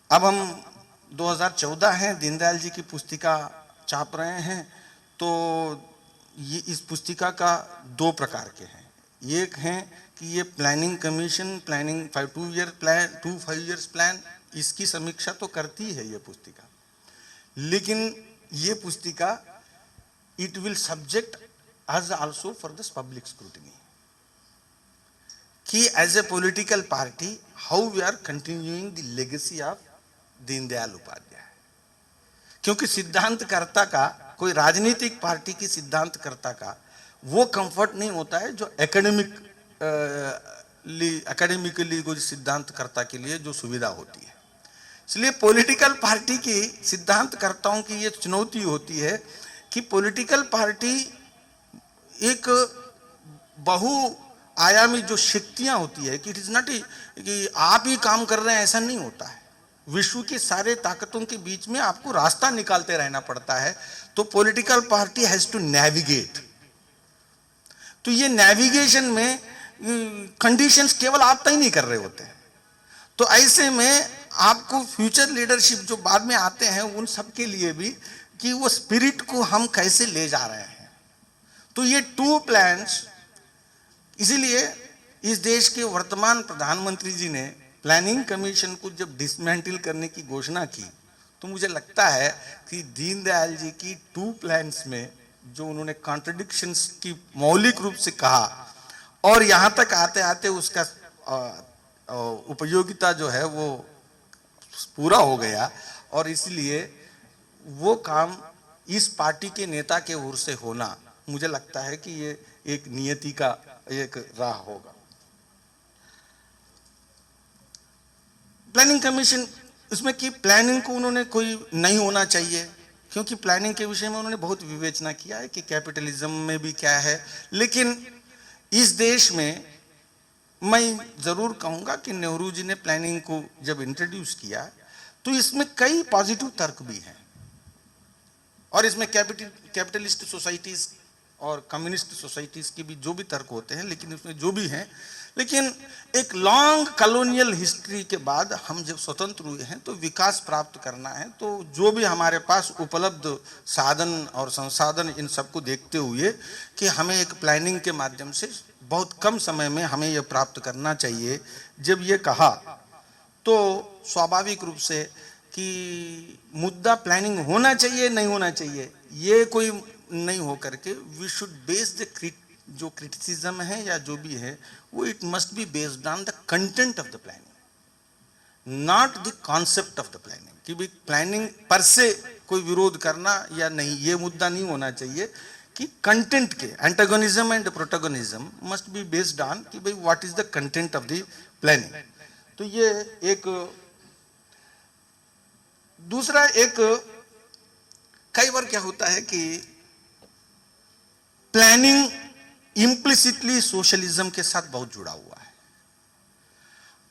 अब हम 2014 हैं, दीनदयाल जी की पुस्तिका छाप रहे हैं, तो ये इस पुस्तिका का 2 प्रकार के हैं। एक है कि ये planning commission, planning 2 year plan, 2 5 years plan, इसकी समीक्षा तो करती है ये पुस्तिका, लेकिन ये पुस्तिका it will subject us also for this public scrutiny, कि as a political party how we are continuing the legacy of Deendayal Upadhyay. क्योंकि सिद्धांतकर्ता का, कोई राजनीतिक पार्टी की सिद्धांतकर्ता का वो कंफर्ट नहीं होता है जो एकेडमिकली कोई सिद्धांतकर्ता के लिए जो सुविधा होती है। इसलिए पॉलिटिकल पार्टी की सिद्धांतकर्ताओं की ये चुनौती होती है कि पॉलिटिकल पार्टी एक बहुआयामी जो शक्तियां होती है कि इट इज नॉट कि आप ही काम कर रहे हैं, ऐसा नहीं होता है। विश्व के सारे ताकतों के बीच में आपको रास्ता निकालते रहना पड़ता है। तो political party has to navigate. तो ये नेविगेशन में कंडीशंस केवल आप तय नहीं कर रहे होते हैं। तो ऐसे में आपको फ्यूचर लीडरशिप जो बाद में आते हैं उन सब के लिए भी कि वो स्पिरिट को हम कैसे ले जा रहे हैं। तो ये 2 प्लान्स, इसीलिए इस देश के वर्तमान प्रधानमंत्री जी ने प्लानिंग कमीशन को जब डिसमेंटल करने की घोषणा की, तो मुझे लगता है कि दीनदयाल जी की 2 प्लान्स में जो उन्होंने कॉन्ट्रडिक्शंस की मौलिक रूप से कहा और यहाँ तक आते आते उसका उपयोगिता जो है वो पूरा हो गया, और इसलिए वो काम इस पार्टी के नेता के ओर से होना, मुझे लगता है कि ये एक नियति का एक राह होगा। प्लानिंग कमीशन, इसमें कि प्लानिंग को उन्होंने कोई नहीं होना चाहिए, क्योंकि प्लानिंग के विषय में उन्होंने बहुत विवेचना किया है कि कैपिटलिज्म में भी क्या है। लेकिन इस देश में मैं जरूर कहूंगा कि नेहरू जी ने प्लानिंग को जब इंट्रोड्यूस किया तो इसमें कई पॉजिटिव तर्क भी हैं, और इसमें कैपिटलिस्ट सोसाइटीज और कम्युनिस्ट सोसाइटीज के भी जो भी तर्क होते हैं, लेकिन इसमें जो भी हैं, लेकिन एक लॉन्ग कॉलोनियल हिस्ट्री के बाद हम जब स्वतंत्र हुए हैं तो विकास प्राप्त करना है। तो जो भी हमारे पास उपलब्ध साधन और संसाधन, इन सबको देखते हुए कि हमें एक प्लानिंग के माध्यम से बहुत कम समय में हमें यह प्राप्त करना चाहिए, जब ये कहा तो स्वाभाविक रूप से कि मुद्दा प्लानिंग होना चाहिए नहीं होना चाहिए ये कोई नहीं हो करके, वी शुड बेस द जो क्रिटिसिज्म है या जो भी है वो it must be based on the content of the planning, not the concept of the planning. कि भाई प्लानिंग पर से कोई विरोध करना या नहीं, ये मुद्दा नहीं होना चाहिए कि कंटेंट के antagonism and protagonism must be based on कि भाई what is the content of the planning. तो ये एक दूसरा, एक कई बार क्या होता है कि प्लानिंग इम्प्लिसिटली सोशलिज्म के साथ बहुत जुड़ा हुआ है,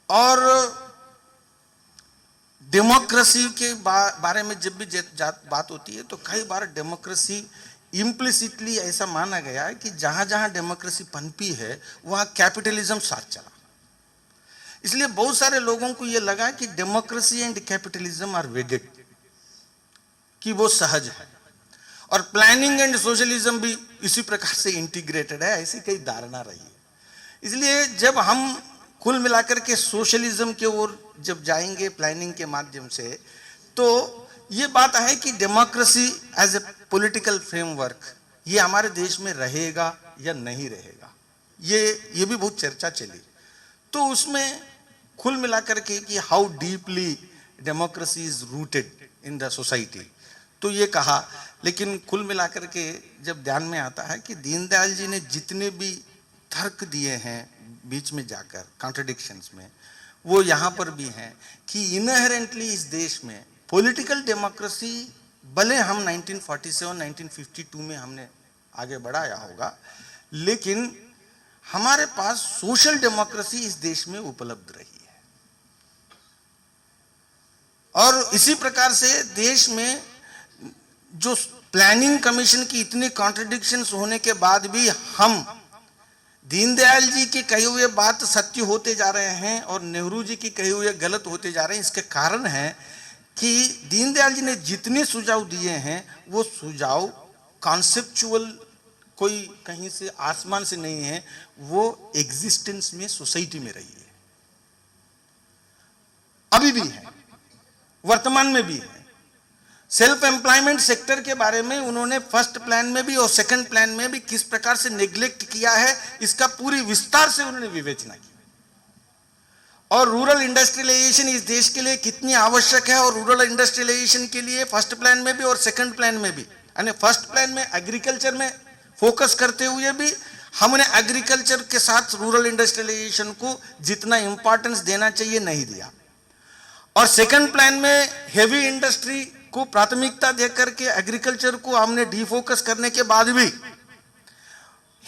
और डेमोक्रेसी के बारे में जब भी बात होती है तो कई बार डेमोक्रेसी इम्प्लिसिटली ऐसा माना गया है कि जहां जहां डेमोक्रेसी पनपी है वहां कैपिटलिज्म साथ चला। इसलिए बहुत सारे लोगों को यह लगा कि democracy and capitalism are wedded, कि वो सहज है, और प्लानिंग एंड सोशलिज्म भी इसी प्रकार से इंटीग्रेटेड है, ऐसी कई धारणा रही है। इसलिए जब हम कुल मिलाकर के सोशलिज्म के ओर जब जाएंगे प्लानिंग के माध्यम से, तो ये बात है कि democracy as a political framework ये हमारे देश में रहेगा या नहीं रहेगा, ये भी बहुत चर्चा चली। तो उसमें कुल मिलाकर के कि how deeply democracy is rooted in the society, तो ये कहा। लेकिन कुल मिलाकर के जब ध्यान में आता है कि दीनदयाल जी ने जितने भी तर्क दिए हैं बीच में जाकर कॉन्ट्रडिक्शंस में, वो यहाँ पर भी हैं कि इनहेरेंटली इस देश में पॉलिटिकल डेमोक्रेसी, भले हम 1947-1952 में हमने आगे बढ़ाया होगा, लेकिन हमारे पास सोशल डेमोक्रेसी इस देश में उपलब्ध रही है। और इसी प्रकार से देश में जो प्लानिंग कमीशन की इतनी कॉन्ट्रडिक्शंस होने के बाद भी हम दीनदयाल जी के कहे हुए बात सत्य होते जा रहे हैं और नेहरू जी की कहे हुए गलत होते जा रहे हैं। इसके कारण है कि दीनदयाल जी ने जितने सुझाव दिए हैं वो सुझाव कॉन्सेप्चुअल, कोई कहीं से आसमान से नहीं है, वो एग्जिस्टेंस में सोसाइटी में रही है, अभी भी है, वर्तमान में भी है। सेल्फ एम्प्लॉयमेंट सेक्टर के बारे में उन्होंने फर्स्ट प्लान में भी और सेकंड प्लान में भी किस प्रकार से नेग्लेक्ट किया है, इसका पूरी विस्तार से उन्होंने विवेचना की। और रूरल इंडस्ट्रियलाइजेशन इस देश के लिए कितनी आवश्यक है, और रूरल इंडस्ट्रियलाइजेशन के लिए फर्स्ट प्लान में भी और सेकंड प्लान में भी, यानी फर्स्ट प्लान में एग्रीकल्चर में फोकस करते हुए भी हमने एग्रीकल्चर के साथ रूरल इंडस्ट्रियलाइजेशन को जितना इंपॉर्टेंस देना चाहिए नहीं दिया, और सेकंड प्लान में हेवी इंडस्ट्री को प्राथमिकता देकर के एग्रीकल्चर को हमने डिफोकस करने के बाद भी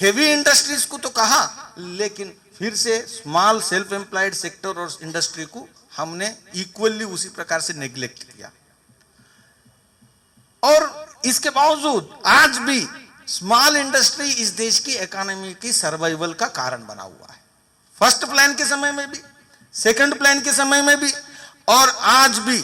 हेवी इंडस्ट्रीज को तो कहा, लेकिन फिर से स्मॉल सेल्फ एम्प्लॉयड सेक्टर और इंडस्ट्री को हमने इक्वली उसी प्रकार से नेग्लेक्ट किया। और इसके बावजूद आज भी स्मॉल इंडस्ट्री इस देश की इकोनॉमी की सर्वाइवल का कारण बना हुआ है। फर्स्ट प्लान के समय में भी, सेकंड प्लान के समय में भी, और आज भी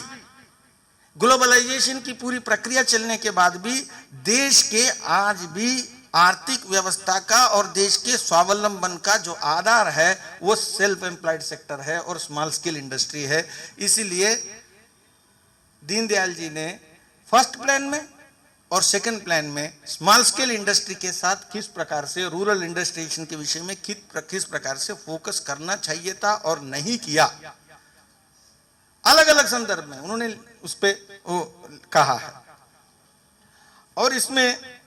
ग्लोबलाइजेशन की पूरी प्रक्रिया चलने के बाद भी देश के आज भी आर्थिक व्यवस्था का और देश के स्वावलंबन का जो आधार है वो सेल्फ एम्प्लॉयड सेक्टर है और स्मॉल स्केल इंडस्ट्री है। इसीलिए दीनदयाल जी ने फर्स्ट प्लान में और सेकंड प्लान में स्मॉल स्केल इंडस्ट्री के साथ किस प्रकार से रूरल इंडस्ट्रिएशन के विषय में किस प्रकार से फोकस करना चाहिए था और नहीं किया, अलग अलग संदर्भ में उन्होंने उस पे वो कहा है। और इसमें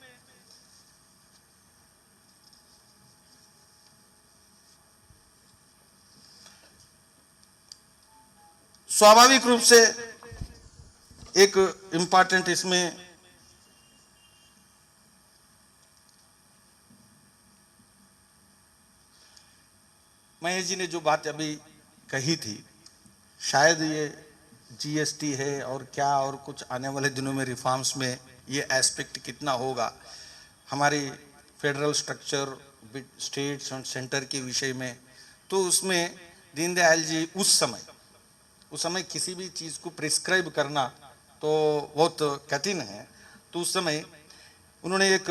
स्वाभाविक रूप से एक इंपॉर्टेंट इसमें महेश जी ने जो बात अभी कही थी, शायद ये जीएसटी है और क्या और कुछ आने वाले दिनों में रिफॉर्म्स में ये एस्पेक्ट कितना होगा, हमारी फेडरल स्ट्रक्चर स्टेट्स और सेंटर के विषय में, तो उसमें दीनदयाल जी उस समय किसी भी चीज़ को प्रिस्क्राइब करना तो बहुत कठिन है। तो उस समय उन्होंने एक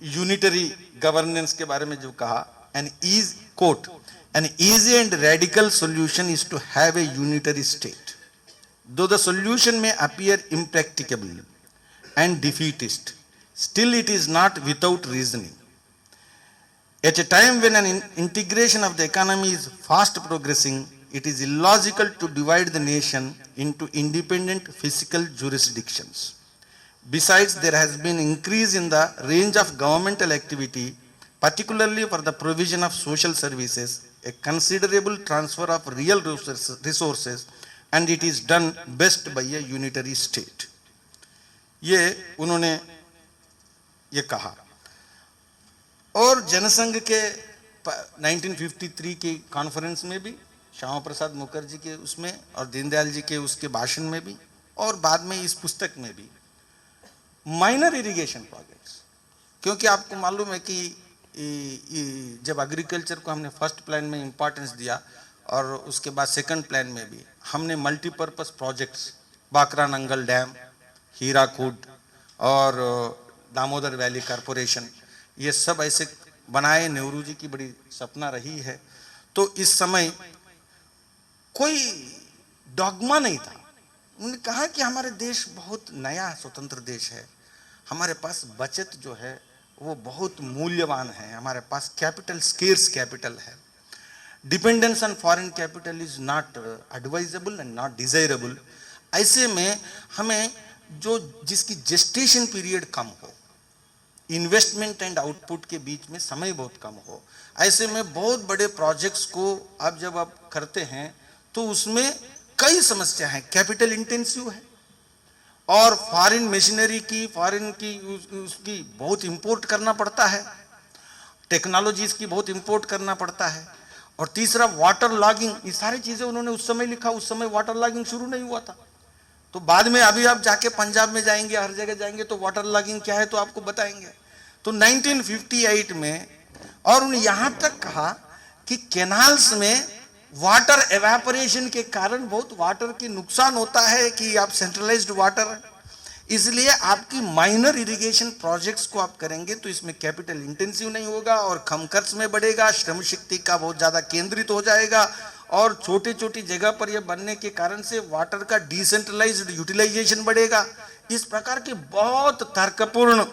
यूनिटरी गवर्नेंस के बारे में जो कहा, an easy and radical solution is to have a unitary state. Though the solution may appear impracticable and defeatist, still it is not without reasoning. At a time when an integration of the economy is fast progressing, it is illogical to divide the nation into independent fiscal jurisdictions. Besides, there has been increase in the range of governmental activity, particularly for the provision of social services, a considerable transfer of real resources, and it is done best by a unitary state. ये उन्होंने ये कहा। और जनसंघ के 1953 की conference में भी, श्यामा प्रसाद मुखर्जी के उसमें और दीनदयाल जी के उसके भाषण में भी, और बाद में इस पुस्तक में भी माइनर इरिगेशन प्रोजेक्ट्स, क्योंकि आपको मालूम है कि जब एग्रीकल्चर को हमने फर्स्ट प्लान में इंपॉर्टेंस दिया और उसके बाद सेकंड प्लान में भी हमने multipurpose projects, baccarat Nangal dam, Hirakud और दामोदर वैली कॉरपोरेशन, ये सब ऐसे बनाए। नेहरू जी की बड़ी सपना रही है। तो इस समय कोई डॉगमा नहीं था। उन्होंने कहा कि हमारे देश बहुत नया स्वतंत्र देश है, हमारे पास बचत जो है वो बहुत मूल्यवान है, हमारे पास कैपिटल स्केर्स कैपिटल है, dependence on foreign capital is not advisable and not desirable. ऐसे में हमें जो जिसकी जेस्टेशन पीरियड कम हो, इन्वेस्टमेंट एंड आउटपुट के बीच में समय बहुत कम हो, ऐसे में बहुत बड़े प्रोजेक्ट्स को आप जब आप करते हैं तो उसमें कई समस्या हैं। कैपिटल इंटेंसिव है और फॉरेन मशीनरी की, फॉरेन की उसकी बहुत इंपोर्ट करना पड़ता है, टेक्नोलॉजीज की बहुत इंपोर्ट करना पड़ता है। और तीसरा वाटर लॉगिंग, ये सारी चीजें उन्होंने उस समय लिखा। उस समय वाटर लॉगिंग शुरू नहीं हुआ था। तो बाद में अभी आप जाके पंजाब में जाएंगे, हर जगह जाएंगे तो वाटर लॉगिंग क्या है तो आपको बताएंगे। तो 1958 में, और उन्होंने यहां तक कहा कि कैनाल्स में वाटर एवेपोरेशन के कारण बहुत वाटर की नुकसान होता है कि आप सेंट्रलाइज्ड वाटर, इसलिए आपकी माइनर इरिगेशन प्रोजेक्ट्स को आप करेंगे तो इसमें कैपिटल इंटेंसिव नहीं होगा और कम खर्च में बढ़ेगा, श्रम शक्ति का बहुत ज्यादा केंद्रित हो जाएगा और छोटी छोटी जगह पर यह बनने के कारण से वाटर का डिसेंट्रलाइज्ड यूटिलाइजेशन बढ़ेगा। इस प्रकार के बहुत तर्कपूर्ण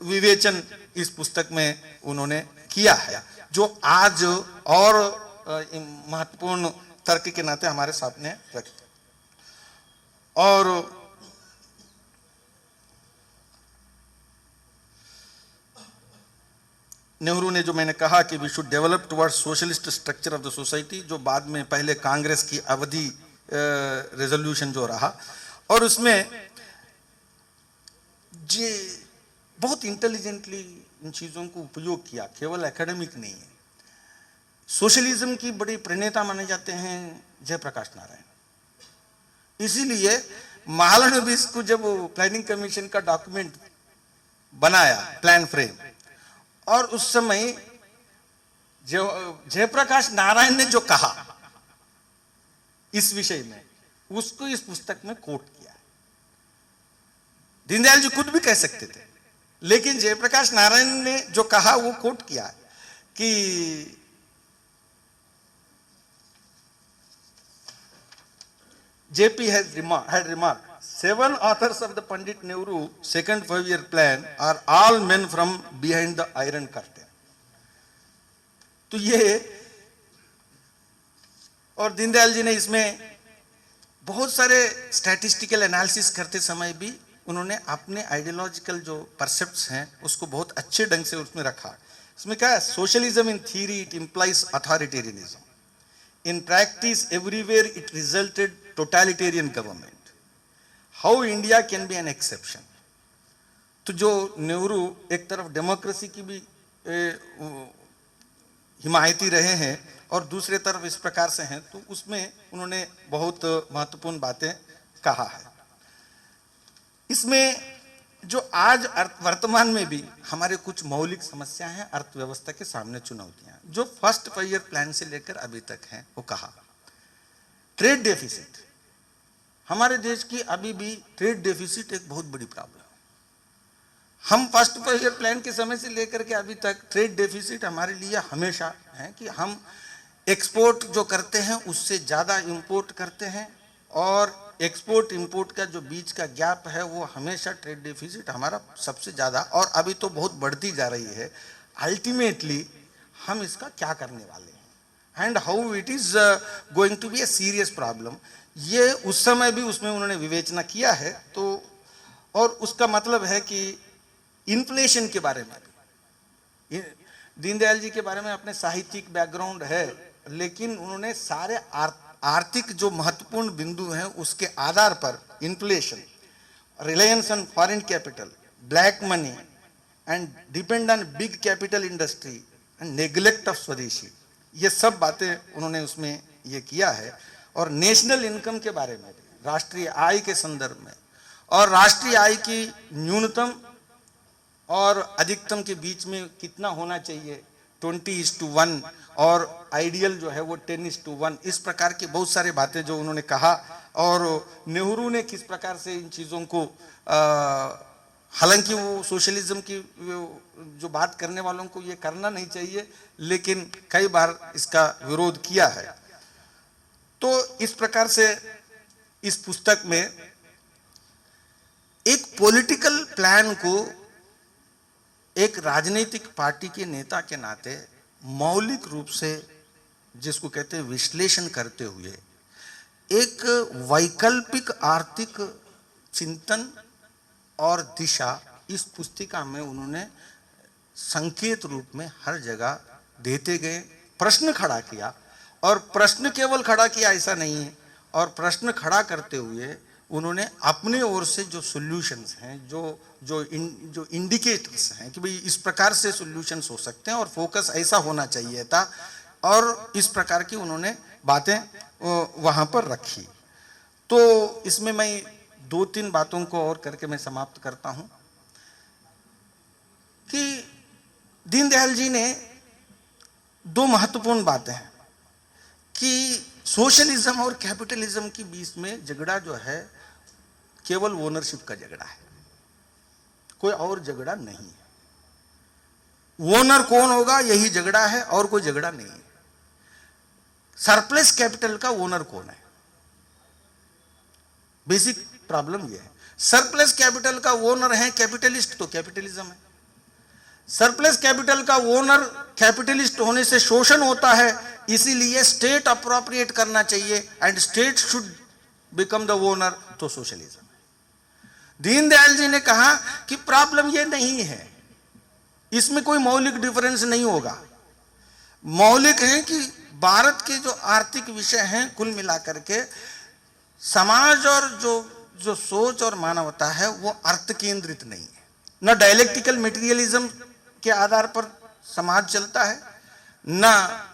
विवेचन इस पुस्तक में उन्होंने किया है, जो आज और महत्वपूर्ण तर्क के नाते हमारे सामने रखते। और नेहरू ने जो मैंने कहा कि we should develop towards socialist structure of the society, जो बाद में पहले कांग्रेस की अवधि रेजोल्यूशन जो रहा, और उसमें जे बहुत इंटेलिजेंटली इन चीजों को उपयोग किया, केवल एकेडमिक नहीं है। सोशलिज्म की बड़ी प्रणेता माने जाते हैं जयप्रकाश नारायण। इसीलिए महालनोबिस को जब प्लानिंग कमीशन का डॉक्यूमेंट बनाया, प्लान फ्रेम, और उस समय जो जयप्रकाश नारायण ने जो कहा इस विषय में, उसको इस पुस्तक में कोट किया है। दीनदयाल जी खुद भी कह सकते थे, लेकिन जयप्रकाश नारायण ने जो कहा वो कोट किया है कि JP had remarked, 7 authors of the Pandit Nehru second 5-year plan are all men from behind the iron curtain. तो ये, और दीनदयाल जी ने इसमें बहुत सारे स्टैटिस्टिकल एनालिसिस करते समय भी उन्होंने अपने आइडियोलॉजिकल जो परसेप्ट्स हैं उसको बहुत अच्छे ढंग से उसमें रखा। इसमें क्या है, socialism in theory it implies authoritarianism, in practice everywhere it resulted totalitarian government, how India can be an exception. तो जो नेहरू एक तरफ डेमोक्रेसी की भी हिमायती रहे हैं और दूसरे तरफ इस प्रकार से हैं, तो उसमें उन्होंने बहुत महत्वपूर्ण बातें कहा है। इसमें जो आज वर्तमान में भी हमारे कुछ मौलिक समस्याएं हैं, अर्थव्यवस्था के सामने चुनौतियां जो फर्स्ट 5 ईयर प्लान से लेकर अभी तक हैं, वो कहा। ट्रेड डेफिसिट, हमारे देश की अभी भी ट्रेड डेफिसिट एक बहुत बड़ी प्रॉब्लम। हम फर्स्ट 5 ईयर प्लान के समय से लेकर के अभी तक ट्रेड डेफिसिट हमारे लिए हमेशा है कि हम एक्सपोर्ट जो करते हैं उससे ज़्यादा इंपोर्ट करते हैं, और एक्सपोर्ट इंपोर्ट का जो बीच का गैप है वो हमेशा ट्रेड डेफिसिट हमारा सबसे ज़्यादा, और अभी तो बहुत बढ़ती जा रही है। अल्टीमेटली हम इसका क्या करने वाले हैं and how it is going to be a serious problem, ये उस समय भी उसमें उन्होंने विवेचना किया है। तो और उसका मतलब है कि इन्फ्लेशन के बारे में भी, दीनदयाल जी के बारे में अपने साहित्यिक बैकग्राउंड है, लेकिन उन्होंने सारे आर्थिक जो महत्वपूर्ण बिंदु हैं उसके आधार पर inflation, reliance on foreign capital, black money and depend on big capital industry and neglect of स्वदेशी, ये सब बातें उन्होंने उसमें ये किया है। और नेशनल इनकम के बारे में भी, राष्ट्रीय आय के संदर्भ में, और राष्ट्रीय आय की न्यूनतम और अधिकतम के बीच में कितना होना चाहिए, 20:1, और आइडियल जो है वो 10:1, इस प्रकार की बहुत सारी बातें जो उन्होंने कहा। और नेहरू ने किस प्रकार से इन चीज़ों को, हालांकि वो सोशलिज्म की जो बात करने वालों को ये करना नहीं चाहिए, लेकिन कई बार इसका विरोध किया है। तो इस प्रकार से इस पुस्तक में एक पॉलिटिकल प्लान को एक राजनीतिक पार्टी के नेता के नाते मौलिक रूप से, जिसको कहते हैं विश्लेषण करते हुए, एक वैकल्पिक आर्थिक चिंतन और दिशा इस पुस्तिका में उन्होंने संकेत रूप में हर जगह देते गए। प्रश्न खड़ा किया, और प्रश्न केवल खड़ा किया ऐसा नहीं है, और प्रश्न खड़ा करते हुए उन्होंने अपने ओर से जो सॉल्यूशंस हैं, जो इंडिकेटर्स हैं कि भाई इस प्रकार से सॉल्यूशंस हो सकते हैं और फोकस ऐसा होना चाहिए था, और इस प्रकार की उन्होंने बातें वहाँ पर रखी। तो इसमें मैं 2-3 बातों को और करके मैं समाप्त करता हूँ कि दीनदयाल जी ने 2 महत्वपूर्ण बातें हैं कि सोशलिज्म और कैपिटलिज्म के बीच में झगड़ा जो है केवल ओनरशिप का झगड़ा है, कोई और झगड़ा नहीं है। ओनर कौन होगा यही झगड़ा है, और कोई झगड़ा नहीं है। सरप्लस कैपिटल का ओनर कौन है, बेसिक प्रॉब्लम यह है। सरप्लस कैपिटल का ओनर है कैपिटलिस्ट, तो कैपिटलिज्म है। सरप्लस कैपिटल का ओनर कैपिटलिस्ट होने से शोषण होता है, इसीलिए स्टेट अप्रोप्रिएट करना चाहिए and state should become the owner, तो सोशलिज्म है। दीनदयाल जी ने कहा कि प्रॉब्लम ये नहीं है, इसमें कोई मौलिक डिफरेंस नहीं होगा। मौलिक है कि भारत के जो आर्थिक विषय हैं कुल मिलाकर के समाज और जो सोच और मानवता है वो अर्थ केंद्रित नहीं है। न डायलेक्टिकल मटेरियलिज्म के आधार पर समाज चलता है, ना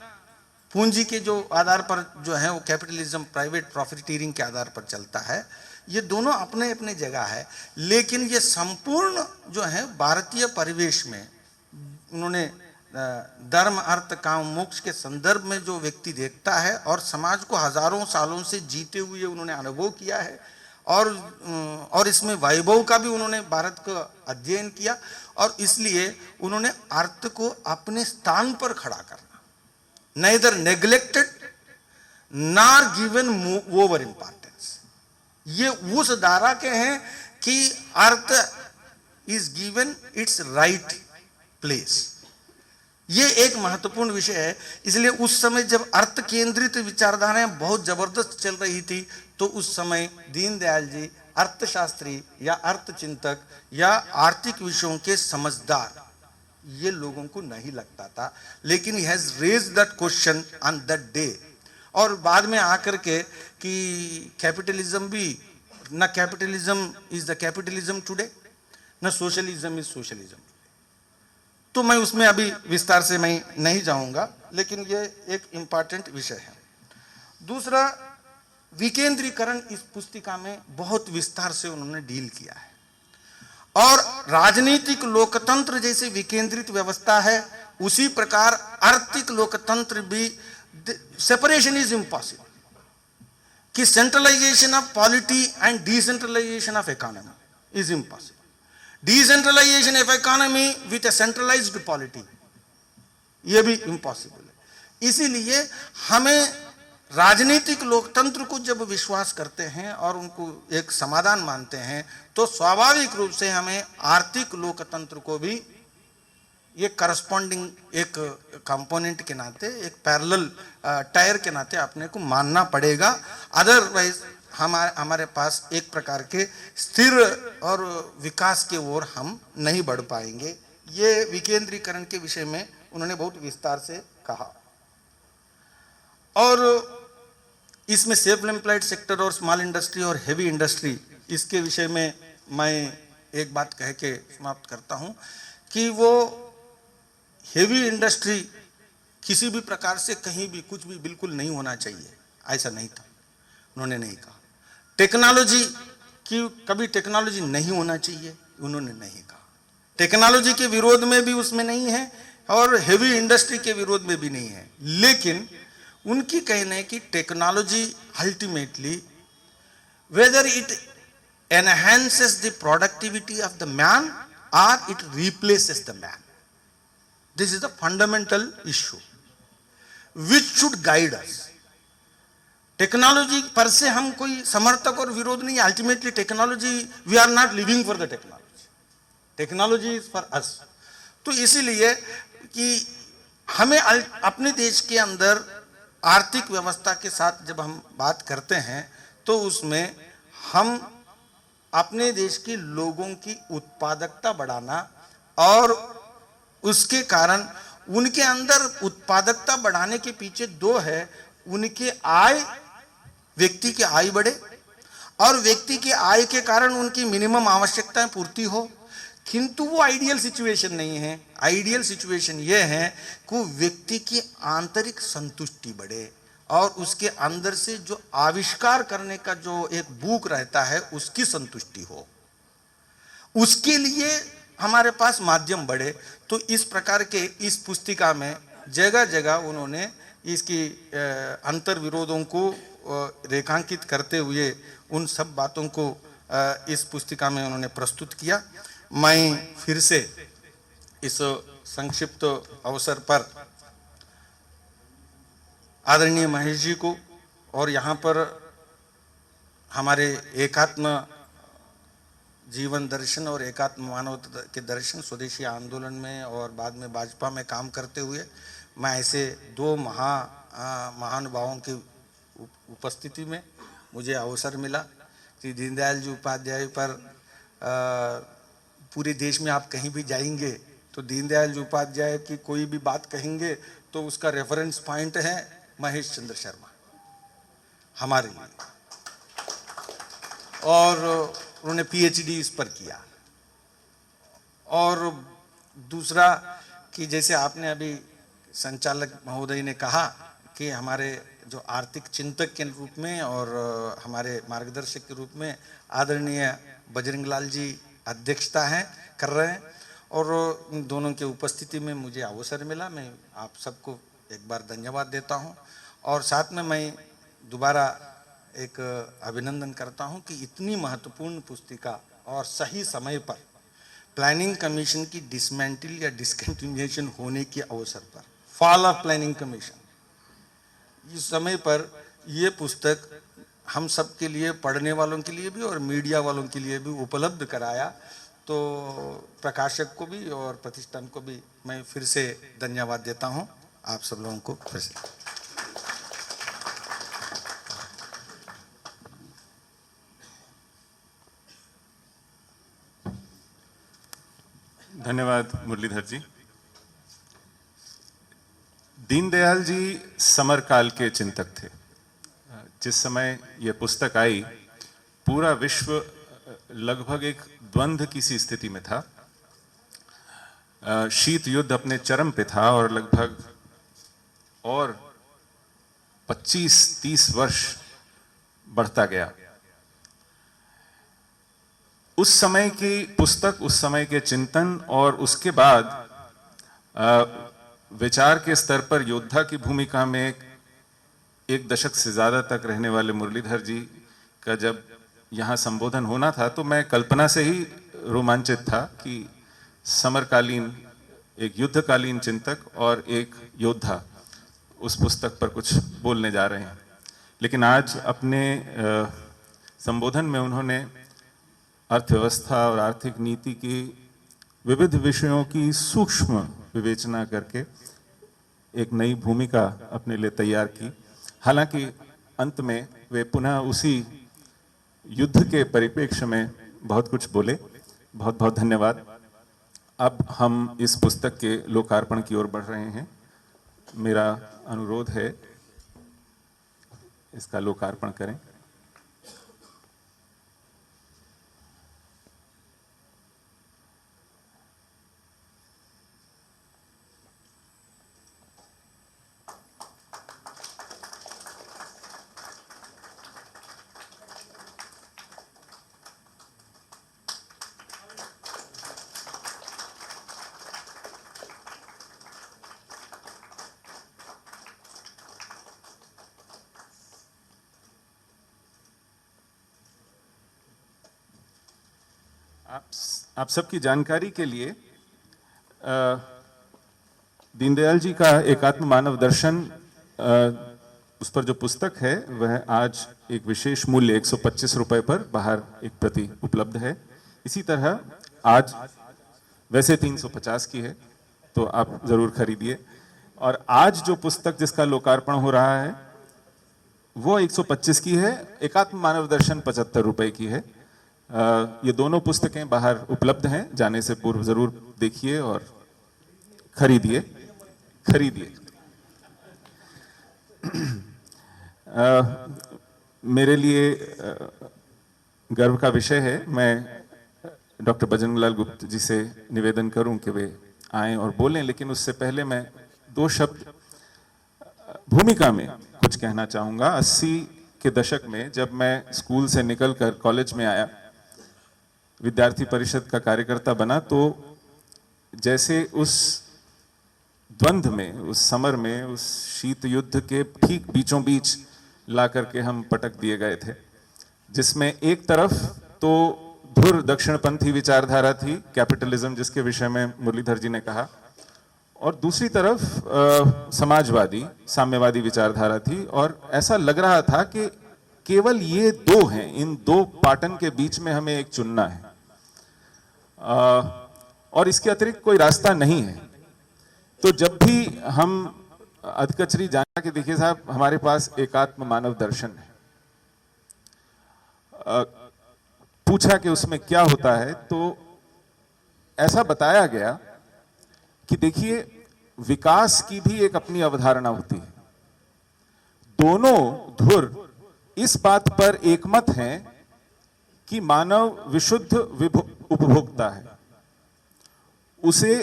पूंजी के जो आधार पर जो है वो कैपिटलिज्म प्राइवेट प्रॉफिटियरिंग के आधार पर चलता है। ये दोनों अपने अपने जगह है, लेकिन ये संपूर्ण जो है भारतीय परिवेश में उन्होंने धर्म अर्थ काम मोक्ष के संदर्भ में जो व्यक्ति देखता है और समाज को हजारों सालों से जीते हुए उन्होंने अनुभव किया है, और इसमें वैभव का भी उन्होंने भारत का अध्ययन किया, और इसलिए उन्होंने अर्थ को अपने स्थान पर खड़ा करना, neither neglected nor given over importance। ये उस धारा के हैं कि earth is given it's right place. ये एक महत्वपूर्ण विषय है। इसलिए उस समय जब अर्थ केंद्रित विचारधाराएं बहुत जबरदस्त चल रही थी, तो उस समय दीनदयाल जी अर्थशास्त्री या अर्थचिंतक या आर्थिक विषयों के समझदार ये लोगों को नहीं लगता था, लेकिन he has raised that question on that day. और बाद में आकर के कि कैपिटलिज्म भी, ना capitalism is the capitalism today, ना सोशलिज्म इज सोशलिज्म। तो मैं उसमें अभी विस्तार से मैं नहीं जाऊंगा, लेकिन ये एक इंपॉर्टेंट विषय है। दूसरा, विकेंद्रीकरण इस पुस्तिका में बहुत विस्तार से उन्होंने डील किया है, और राजनीतिक लोकतंत्र जैसे विकेंद्रित व्यवस्था है, उसी प्रकार आर्थिक लोकतंत्र भी, सेपरेशन इज इम्पॉसिबल, कि centralization of polity and decentralization of economy is impossible. Decentralization of economy with a centralized polity, यह भी इम्पॉसिबल है। इसीलिए हमें राजनीतिक लोकतंत्र को जब विश्वास करते हैं और उनको एक समाधान मानते हैं, तो स्वाभाविक रूप से हमें आर्थिक लोकतंत्र को भी ये करस्पॉन्डिंग एक कंपोनेंट के नाते, एक पैरेलल टायर के नाते अपने को मानना पड़ेगा। अदरवाइज हमारे पास एक प्रकार के स्थिर और विकास के ओर हम नहीं बढ़ पाएंगे। ये विकेंद्रीकरण के विषय में उन्होंने बहुत विस्तार से कहा। और इसमें सेल्फ एम्प्लॉयड सेक्टर और स्मॉल इंडस्ट्री और हेवी इंडस्ट्री, इसके विषय में मैं एक बात कह के समाप्त करता हूं कि वो हेवी इंडस्ट्री किसी भी प्रकार से कहीं भी कुछ भी बिल्कुल नहीं होना चाहिए, ऐसा नहीं था, उन्होंने नहीं कहा। टेक्नोलॉजी की कभी टेक्नोलॉजी नहीं होना चाहिए, उन्होंने नहीं कहा। टेक्नोलॉजी के विरोध में भी उसमें नहीं है और हेवी इंडस्ट्री के विरोध में भी नहीं है, लेकिन उनकी कहना है कि technology ultimately whether it enhances the productivity of the man और it replaces the man, this is the fundamental issue which should guide us. Technology पर से हम कोई समर्थक और विरोध नहीं, ultimately technology, we are not living for the technology, technology is for us. तो इसीलिए कि हमें अपने देश के अंदर आर्थिक व्यवस्था के साथ जब हम बात करते हैं, तो उसमें हम अपने देश के लोगों की उत्पादकता बढ़ाना, और उसके कारण उनके अंदर उत्पादकता बढ़ाने के पीछे दो है, उनके आय, व्यक्ति की आय बढ़े और व्यक्ति की आय के कारण उनकी मिनिमम आवश्यकताएं पूर्ति हो। किंतु वो आइडियल सिचुएशन नहीं है। आइडियल सिचुएशन ये है कि व्यक्ति की आंतरिक संतुष्टि बढ़े और उसके अंदर से जो आविष्कार करने का जो एक भूख रहता है उसकी संतुष्टि हो, उसके लिए हमारे पास माध्यम बढ़े। तो इस प्रकार के इस पुस्तिका में जगह जगह उन्होंने इसकी अंतर विरोधों को रेखांकित करते हुए उन सब बातों को इस पुस्तिका में उन्होंने प्रस्तुत किया। मैं फिर से इस संक्षिप्त अवसर पर आदरणीय महेश जी को और यहाँ पर हमारे एकात्म जीवन दर्शन और एकात्म मानवता के दर्शन स्वदेशी आंदोलन में और बाद में भाजपा में काम करते हुए मैं ऐसे दो महानुभावों की उपस्थिति में मुझे अवसर मिला कि दीनदयाल जी उपाध्याय पर पूरे देश में आप कहीं भी जाएंगे तो दीनदयाल जी उपाध्याय की कोई भी बात कहेंगे तो उसका रेफरेंस पॉइंट है महेश चंद्र शर्मा हमारे लिए, और उन्होंने पीएचडी इस पर किया। और दूसरा कि जैसे आपने अभी संचालक महोदय ने कहा कि हमारे जो आर्थिक चिंतक के रूप में और हमारे मार्गदर्शक के रूप में आदरणीय बजरंग लाल जी अध्यक्षता हैं कर रहे हैं, और दोनों के उपस्थिति में मुझे अवसर मिला। मैं आप सबको एक बार धन्यवाद देता हूं, और साथ में मैं दोबारा एक अभिनंदन करता हूं कि इतनी महत्वपूर्ण पुस्तिका और सही समय पर प्लानिंग कमीशन की डिसमेंटल या डिसकंटिन्यूएशन होने के अवसर पर, फॉल ऑफ प्लानिंग कमीशन, इस समय पर ये पुस्तक हम सब के लिए, पढ़ने वालों के लिए भी और मीडिया वालों के लिए भी उपलब्ध कराया। तो प्रकाशक को भी और प्रतिष्ठान को भी मैं फिर से धन्यवाद देता हूं। आप सब लोगों को फिर से धन्यवाद मुरलीधर जी। दीनदयाल जी समर काल के चिंतक थे। जिस समय यह पुस्तक आई, पूरा विश्व लगभग एक द्वंद्व की सी स्थिति में था। शीत युद्ध अपने चरम पे था और लगभग और 25-30 वर्ष बढ़ता गया। उस समय की पुस्तक, उस समय के चिंतन और उसके बाद विचार के स्तर पर योद्धा की भूमिका में एक दशक से ज्यादा तक रहने वाले मुरलीधर जी का जब यहाँ संबोधन होना था, तो मैं कल्पना से ही रोमांचित था कि समरकालीन एक युद्धकालीन चिंतक और एक योद्धा उस पुस्तक पर कुछ बोलने जा रहे हैं। लेकिन आज अपने संबोधन में उन्होंने अर्थव्यवस्था और आर्थिक नीति की विविध विषयों की सूक्ष्म विवेचना करके एक नई भूमिका अपने लिए तैयार की। हालांकि अंत में वे पुनः उसी युद्ध के परिप्रेक्ष्य में बहुत कुछ बोले। बहुत बहुत धन्यवाद। अब हम इस पुस्तक के लोकार्पण की ओर बढ़ रहे हैं। मेरा अनुरोध है इसका लोकार्पण करें। आप सबकी जानकारी के लिए दीनदयाल जी का एकात्म मानव दर्शन, उस पर जो पुस्तक है वह आज एक विशेष मूल्य 125 रुपए पर बाहर एक प्रति उपलब्ध है। इसी तरह आज वैसे 350 की है, तो आप जरूर खरीदिए। और आज जो पुस्तक जिसका लोकार्पण हो रहा है वो 125 की है, एकात्म मानव दर्शन 75 रुपए की है। ये दोनों पुस्तकें बाहर उपलब्ध हैं, जाने से पूर्व जरूर देखिए और खरीदिए। मेरे लिए गर्व का विषय है। मैं डॉक्टर बजरंग लाल गुप्त जी से निवेदन करूं कि वे आएं और बोलें, लेकिन उससे पहले मैं 2 शब्द भूमिका में कुछ कहना चाहूंगा। 80 के दशक में जब मैं स्कूल से निकलकर कॉलेज में आया, विद्यार्थी परिषद का कार्यकर्ता बना, तो जैसे उस द्वंद्व में, उस समर में, उस शीत युद्ध के ठीक बीचों बीच ला करके हम पटक दिए गए थे, जिसमें एक तरफ तो धुर दक्षिणपंथी विचारधारा थी, कैपिटलिज्म जिसके विषय में मुरलीधर जी ने कहा, और दूसरी तरफ समाजवादी साम्यवादी विचारधारा थी। और ऐसा लग रहा था कि केवल ये 2 हैं, इन 2 पाटन के बीच में हमें एक चुनना है और इसके अतिरिक्त कोई रास्ता नहीं है। तो जब भी हम अधकचरी जाना कि देखिए साहब, हमारे पास एकात्म मानव दर्शन है, पूछा कि उसमें क्या होता है, तो ऐसा बताया गया कि देखिए विकास की भी एक अपनी अवधारणा होती है। दोनों धुर इस बात पर एकमत हैं कि मानव विशुद्ध उपभोक्ता है, उसे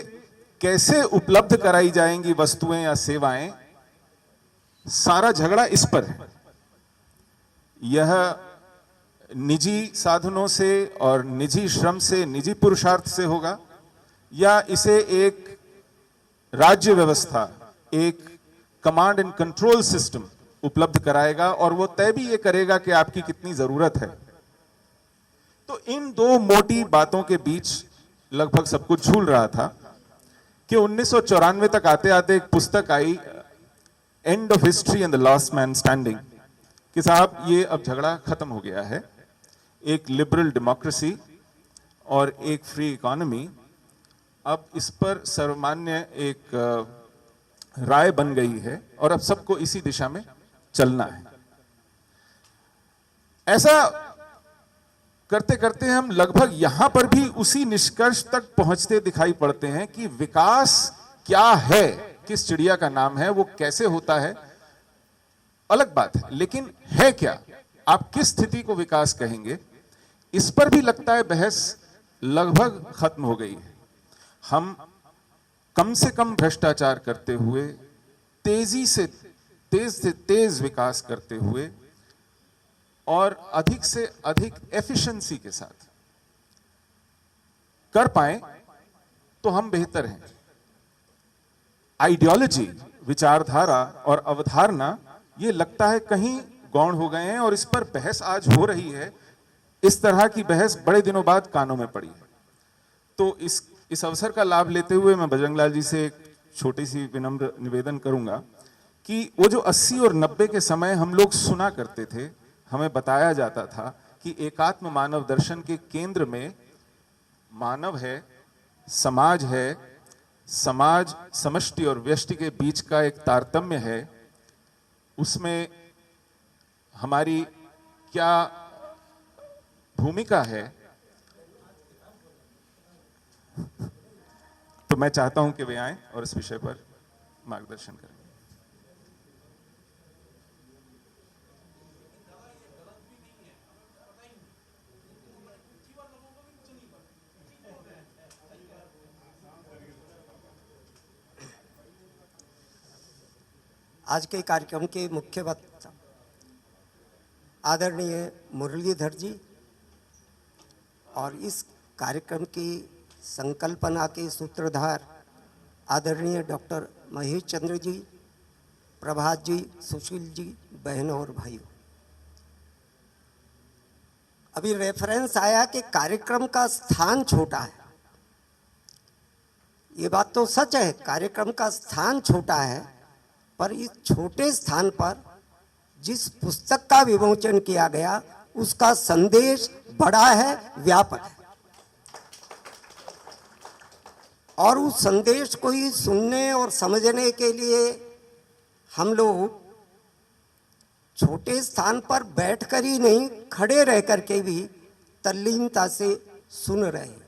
कैसे उपलब्ध कराई जाएंगी वस्तुएं या सेवाएं, सारा झगड़ा इस पर है। यह निजी साधनों से और निजी श्रम से, निजी पुरुषार्थ से होगा, या इसे एक राज्य व्यवस्था, एक कमांड एंड कंट्रोल सिस्टम उपलब्ध कराएगा, और वो तय भी ये करेगा कि आपकी कितनी जरूरत है। तो इन दो मोटी बातों के बीच लगभग सब कुछ झूल रहा था कि 1994 तक आते आते एक पुस्तक आई, end of history and the last man standing, कि साहब ये अब झगड़ा खत्म हो गया है। एक लिबरल डेमोक्रेसी और एक फ्री इकोनॉमी, अब इस पर सर्वमान्य एक राय बन गई है और अब सबको इसी दिशा में चलना है। ऐसा करते करते हम लगभग यहां पर भी उसी निष्कर्ष तक पहुंचते दिखाई पड़ते हैं कि विकास क्या है, किस चिड़िया का नाम है, वो कैसे होता है अलग बात है, लेकिन है क्या, आप किस स्थिति को विकास कहेंगे, इस पर भी लगता है बहस लगभग खत्म हो गई है। हम कम से कम भ्रष्टाचार करते हुए, तेजी से तेज विकास करते हुए और अधिक से अधिक एफिशिएंसी के साथ कर पाए तो हम बेहतर हैं। आइडियोलॉजी, विचारधारा और अवधारणा, ये लगता है कहीं गौण हो गए हैं, और इस पर बहस आज हो रही है। इस तरह की बहस बड़े दिनों बाद कानों में पड़ी है। तो इस अवसर का लाभ लेते हुए मैं बजरंगलाल जी से एक छोटी सी विनम्र निवेदन करूंगा कि वो जो 80 और 90 के समय हम लोग सुना करते थे, हमें बताया जाता था कि एकात्म मानव दर्शन के केंद्र में मानव है, समाज है, समाज समष्टि और व्यष्टि के बीच का एक तारतम्य है, उसमें हमारी क्या भूमिका है। तो मैं चाहता हूं कि वे आएं और इस विषय पर मार्गदर्शन करें। आज के कार्यक्रम के मुख्य वक्ता आदरणीय मुरलीधर जी और इस कार्यक्रम की संकल्पना के सूत्रधार आदरणीय डॉक्टर महेश चंद्र जी, प्रभात जी, सुशील जी, बहनों और भाइयों, अभी रेफरेंस आया कि कार्यक्रम का स्थान छोटा है। ये बात तो सच है, कार्यक्रम का स्थान छोटा है, पर इस छोटे स्थान पर जिस पुस्तक का विमोचन किया गया उसका संदेश बड़ा है, व्यापक है, और उस संदेश को ही सुनने और समझने के लिए हम लोग छोटे स्थान पर बैठकर ही नहीं, खड़े रह करके भी तल्लीनता से सुन रहे हैं।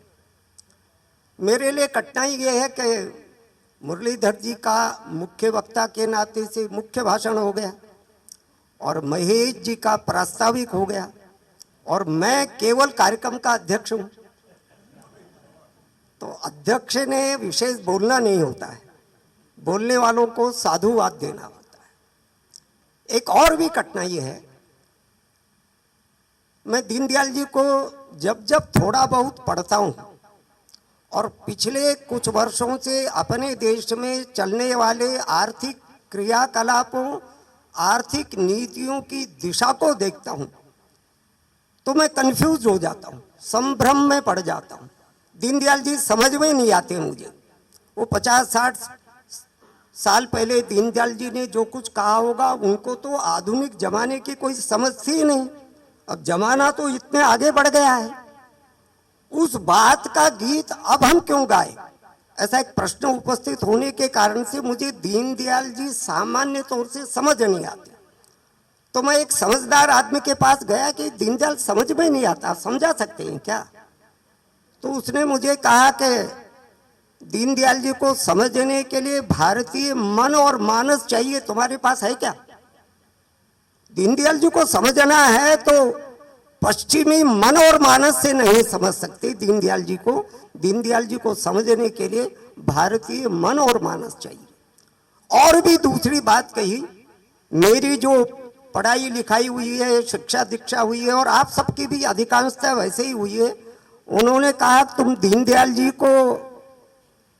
मेरे लिए कठिनाई यह है कि मुरलीधर जी का मुख्य वक्ता के नाते से मुख्य भाषण हो गया और महेश जी का प्रास्ताविक हो गया, और मैं केवल कार्यक्रम का अध्यक्ष हूं। तो अध्यक्ष ने विशेष बोलना नहीं होता है, बोलने वालों को साधुवाद देना होता है। एक और भी कठिनाई है, मैं दीनदयाल जी को जब जब थोड़ा बहुत पढ़ता हूं और पिछले कुछ वर्षों से अपने देश में चलने वाले आर्थिक क्रियाकलापों, आर्थिक नीतियों की दिशा को देखता हूं, तो मैं कंफ्यूज हो जाता हूं, संभ्रम में पड़ जाता हूं। दीनदयाल जी समझ में नहीं आते मुझे। वो 50-60 साल पहले दीनदयाल जी ने जो कुछ कहा होगा, उनको तो आधुनिक जमाने की कोई समझ थी नहीं। अब जमाना तो इतने आगे बढ़ गया है, उस बात का गीत अब हम क्यों गाए, ऐसा एक प्रश्न उपस्थित होने के कारण से मुझे दीनदयाल जी सामान्य तौर से समझ नहीं आते। तो मैं एक समझदार आदमी के पास गया कि दीनदयाल समझ में नहीं आता, समझा सकते हैं क्या? तो उसने मुझे कहा कि दीनदयाल जी को समझने के लिए भारतीय मन और मानस चाहिए, तुम्हारे पास है क्या? दीनदयाल जी को समझना है तो पश्चिमी मन और मानस से नहीं समझ सकते दीनदयाल जी को। दीनदयाल जी को समझने के लिए भारतीय मन और मानस चाहिए। और भी दूसरी बात कही, मेरी जो पढ़ाई लिखाई हुई है, शिक्षा दीक्षा हुई है, और आप सबकी भी अधिकांशतः वैसे ही हुई है, उन्होंने कहा तुम दीनदयाल जी को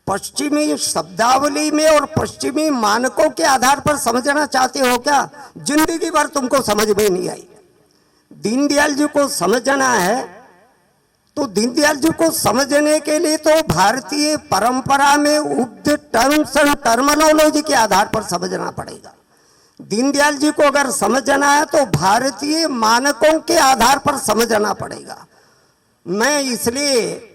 पश्चिमी शब्दावली में और पश्चिमी मानकों के आधार पर समझना चाहते हो क्या? जिंदगी भर तुमको समझ में नहीं आई। दीनदयाल जी को समझना है तो दीनदयाल जी को समझने के लिए तो भारतीय परंपरा में उपयुक्त टर्म्स एंड टर्मिनोलॉजी के आधार पर समझना पड़ेगा। दीनदयाल जी को अगर समझना है तो भारतीय मानकों के आधार पर समझना पड़ेगा। मैं इसलिए,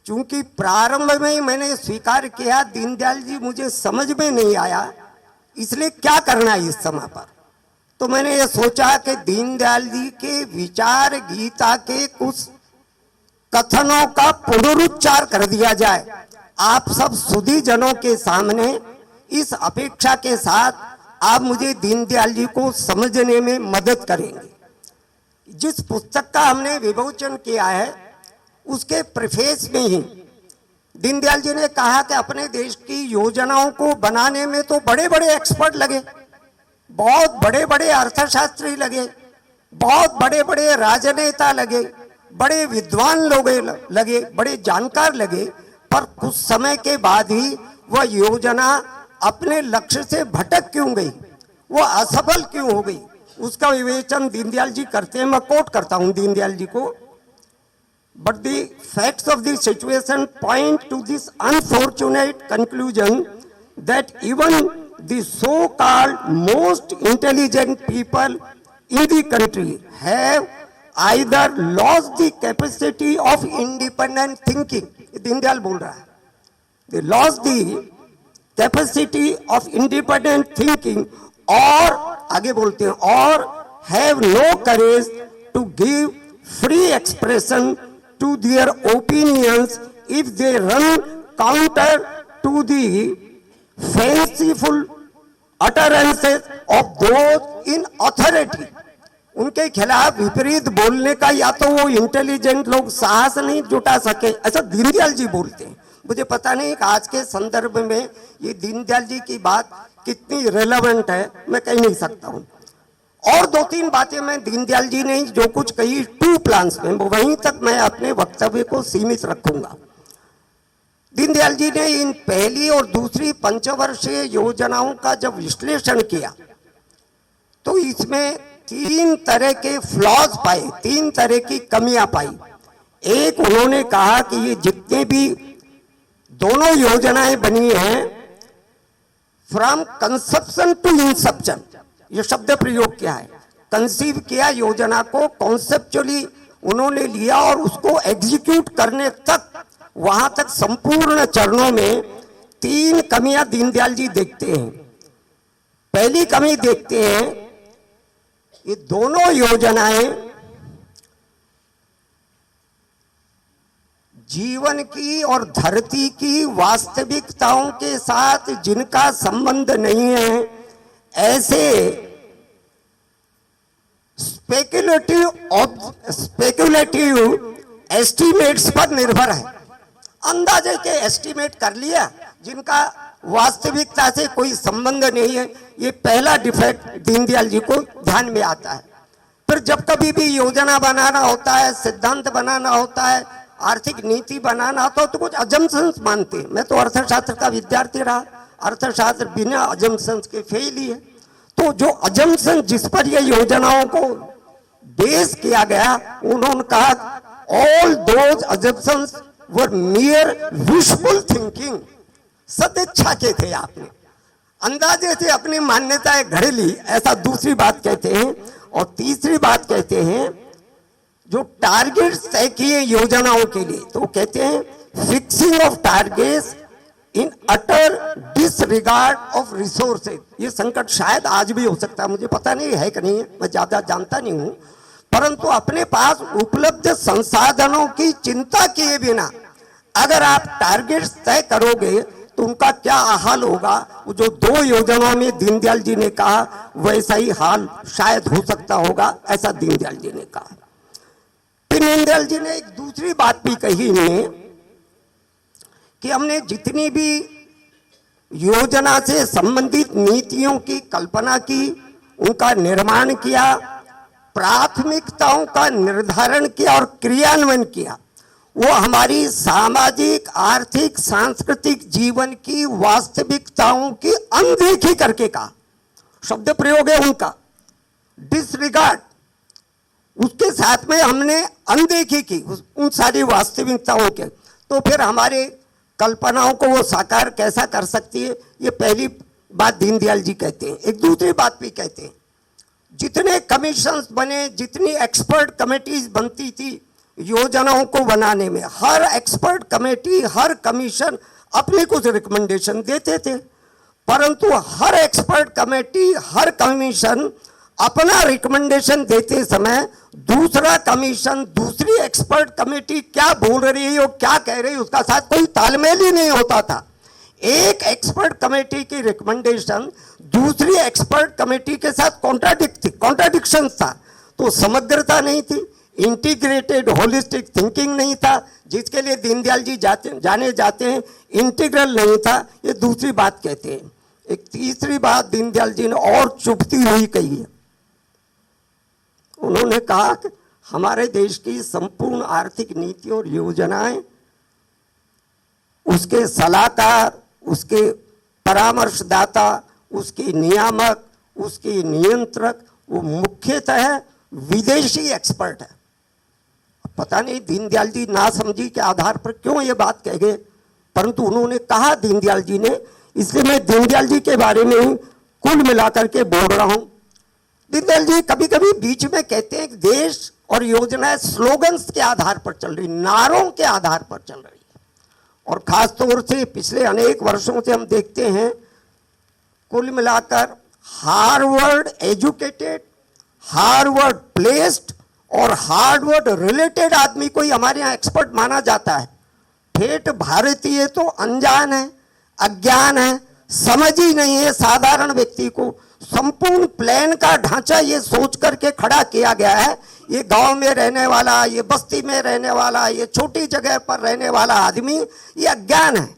चूंकि प्रारंभ में ही मैंने स्वीकार किया दीनदयाल जी मुझे समझ में नहीं आया, इसलिए क्या करना है इस समय पर, तो मैंने ये सोचा कि दीनदयाल जी के विचार गीता के कुछ कथनों का पुनरुच्चार कर दिया जाए आप सब सुधी जनों के सामने, इस अपेक्षा के साथ आप मुझे दीनदयाल जी को समझने में मदद करेंगे। जिस पुस्तक का हमने विमोचन किया है उसके प्रीफेस में ही दीनदयाल जी ने कहा कि अपने देश की योजनाओं को बनाने में तो बड़े बड़े एक्सपर्ट लगे, बहुत बड़े बड़े अर्थशास्त्री लगे, बहुत बड़े बड़े राजनेता लगे, बड़े विद्वान लोग लगे, बड़े जानकार लगे, पर कुछ समय के बाद ही वह योजना अपने लक्ष्य से भटक क्यों गई, वो असफल क्यों हो गई, उसका विवेचन दीनदयाल जी करते हैं। मैं कोट करता हूं दीनदयाल जी को, but the facts of the situation point two this unfortunate conclusion that even the so called most intelligent people in the country have either lost the capacity of independent thinking, Deendayal बोल रहा है, they lost the capacity of independent thinking, और आगे बोलते हैं, और have no courage to give free expression to their opinions if they run counter to the fanciful utterances of those in authority। उनके खिलाफ विपरीत बोलने का या तो वो इंटेलिजेंट लोग साहस नहीं जुटा सके, ऐसा दीनदयाल जी बोलते हैं। मुझे पता नहीं कि आज के संदर्भ में ये दीनदयाल जी की बात कितनी रेलेवेंट है, मैं कह नहीं सकता हूं। और दो तीन बातें मैं दीनदयाल जी ने जो कुछ कही टू प्लान्स में, वहीं तक मैं अपने वक्तव्य को सीमित रखूंगा। दीनदयाल जी ने इन पहली और दूसरी पंचवर्षीय योजनाओं का जब विश्लेषण किया तो इसमें तीन तरह के फ्लॉज पाए, तीन तरह की कमियां पाई। एक, उन्होंने कहा कि ये जितने भी दोनों योजनाएं बनी हैं, फ्रॉम कंसेप्शन टू इंसेप्शन, ये शब्द प्रयोग किया है, कंसीव किया योजना को, कॉन्सेप्चुअली उन्होंने लिया और उसको एग्जीक्यूट करने तक, वहां तक संपूर्ण चरणों में तीन कमियां दीनदयाल जी देखते हैं। पहली कमी देखते हैं, ये दोनों योजनाएं जीवन की और धरती की वास्तविकताओं के साथ जिनका संबंध नहीं है, ऐसे स्पेक्युलेटिव एस्टिमेट्स पर निर्भर है। अंदाजे के एस्टिमेट कर लिया जिनका वास्तविकता से कोई संबंध नहीं है। ये पहला डिफेक्ट दीनदयाल जी को ध्यान में आता है। फिर जब कभी भी योजना बनाना होता है, सिद्धांत बनाना होता है, आर्थिक नीति बनाना होता है, तो कुछ अजम्पशंस मानते हैं। मैं तो अर्थशास्त्र का विद्यार्थी रहा, अर्थशास्त्र बिना अजम्पशंस के फेल ही है। तो जो अजम्पशन जिस पर ये योजनाओं को बेस किया गया, उन्होंने कहा all those assumptions were मियर wishful thinking, सदिच्छा के थे, आपने अंदाजे से अपनी मान्यताएं घड़ ली, ऐसा दूसरी बात कहते हैं। और तीसरी बात कहते हैं, जो टारगेट्स तय किए योजनाओं के लिए, तो कहते हैं fixing of targets in utter disregard of resources. ये संकट शायद आज भी हो सकता है, मुझे पता नहीं है कि नहीं है, मैं ज्यादा जानता नहीं हूं, परंतु अपने पास उपलब्ध संसाधनों की चिंता किए बिना अगर आप टारगेट्स तय करोगे तो उनका क्या हाल होगा। वो जो दो योजनाओं में दीनदयाल जी ने कहा, वैसा ही हाल शायद हो सकता होगा, ऐसा दीनदयाल जी ने कहा। फिर दीनदयाल जी ने एक दूसरी बात भी कही इनमें कि हमने जितनी भी योजना से संबंधित नीतियों की कल्पना की, उनका निर्माण किया, प्राथमिकताओं का निर्धारण किया और क्रियान्वयन किया, वो हमारी सामाजिक, आर्थिक, सांस्कृतिक जीवन की वास्तविकताओं की अनदेखी करके का शब्द प्रयोग है उनका, डिसरिगार्ड, उसके साथ में हमने अनदेखी की उन सारी वास्तविकताओं के, तो फिर हमारे कल्पनाओं को वो साकार कैसा कर सकती है? ये पहली बात दीनदयाल जी कहते हैं। एक दूसरी बात भी कहते हैं, जितने कमीशंस बने, जितनी एक्सपर्ट कमेटीज बनती थी योजनाओं को बनाने में, हर एक्सपर्ट कमेटी, हर कमीशन अपने कुछ रिकमेंडेशन देते थे, परंतु हर एक्सपर्ट कमेटी, हर कमीशन अपना रिकमेंडेशन देते समय दूसरा कमीशन, दूसरी एक्सपर्ट कमेटी क्या बोल रही है और क्या कह रही है, उसका साथ कोई तालमेल ही नहीं होता था। एक एक्सपर्ट कमेटी की रिकमेंडेशन दूसरी एक्सपर्ट कमेटी के साथ कॉन्ट्राडिक्शन था, तो समग्रता नहीं थी, इंटीग्रेटेड होलिस्टिक थिंकिंग नहीं था, जिसके लिए दीनदयाल जी जाने जाते हैं, इंटीग्रल नहीं था। ये दूसरी बात कहते हैं। एक तीसरी बात दीनदयाल जी ने और चुभती हुई कही है, उन्होंने कहा कि हमारे देश की संपूर्ण आर्थिक नीति और योजनाएं, उसके सलाहकार, उसके परामर्शदाता, उसके नियामक, उसके नियंत्रक, वो मुख्यतः विदेशी एक्सपर्ट है। पता नहीं दीनदयाल जी नासमझी के आधार पर क्यों ये बात कह गए, परंतु उन्होंने कहा दीनदयाल जी ने, इसलिए मैं दीनदयाल जी के बारे में ही कुल मिलाकर के बोल रहा हूं। दीनदयाल जी कभी कभी बीच में कहते हैं कि देश और योजनाएं स्लोगन्स के आधार पर चल रही, नारों के आधार पर चल रही है, और खास तौर से पिछले अनेक वर्षों से हम देखते हैं, कुल मिलाकर हार्वर्ड एजुकेटेड, हार्वर्ड प्लेस्ड और हार्वर्ड रिलेटेड आदमी को ही हमारे यहाँ एक्सपर्ट माना जाता है। ठेठ भारतीय तो अनजान है, अज्ञान है, समझ ही नहीं है साधारण व्यक्ति को। संपूर्ण प्लान का ढांचा ये सोच करके खड़ा किया गया है, ये गांव में रहने वाला, ये बस्ती में रहने वाला, ये छोटी जगह पर रहने वाला आदमी, ये अज्ञान है,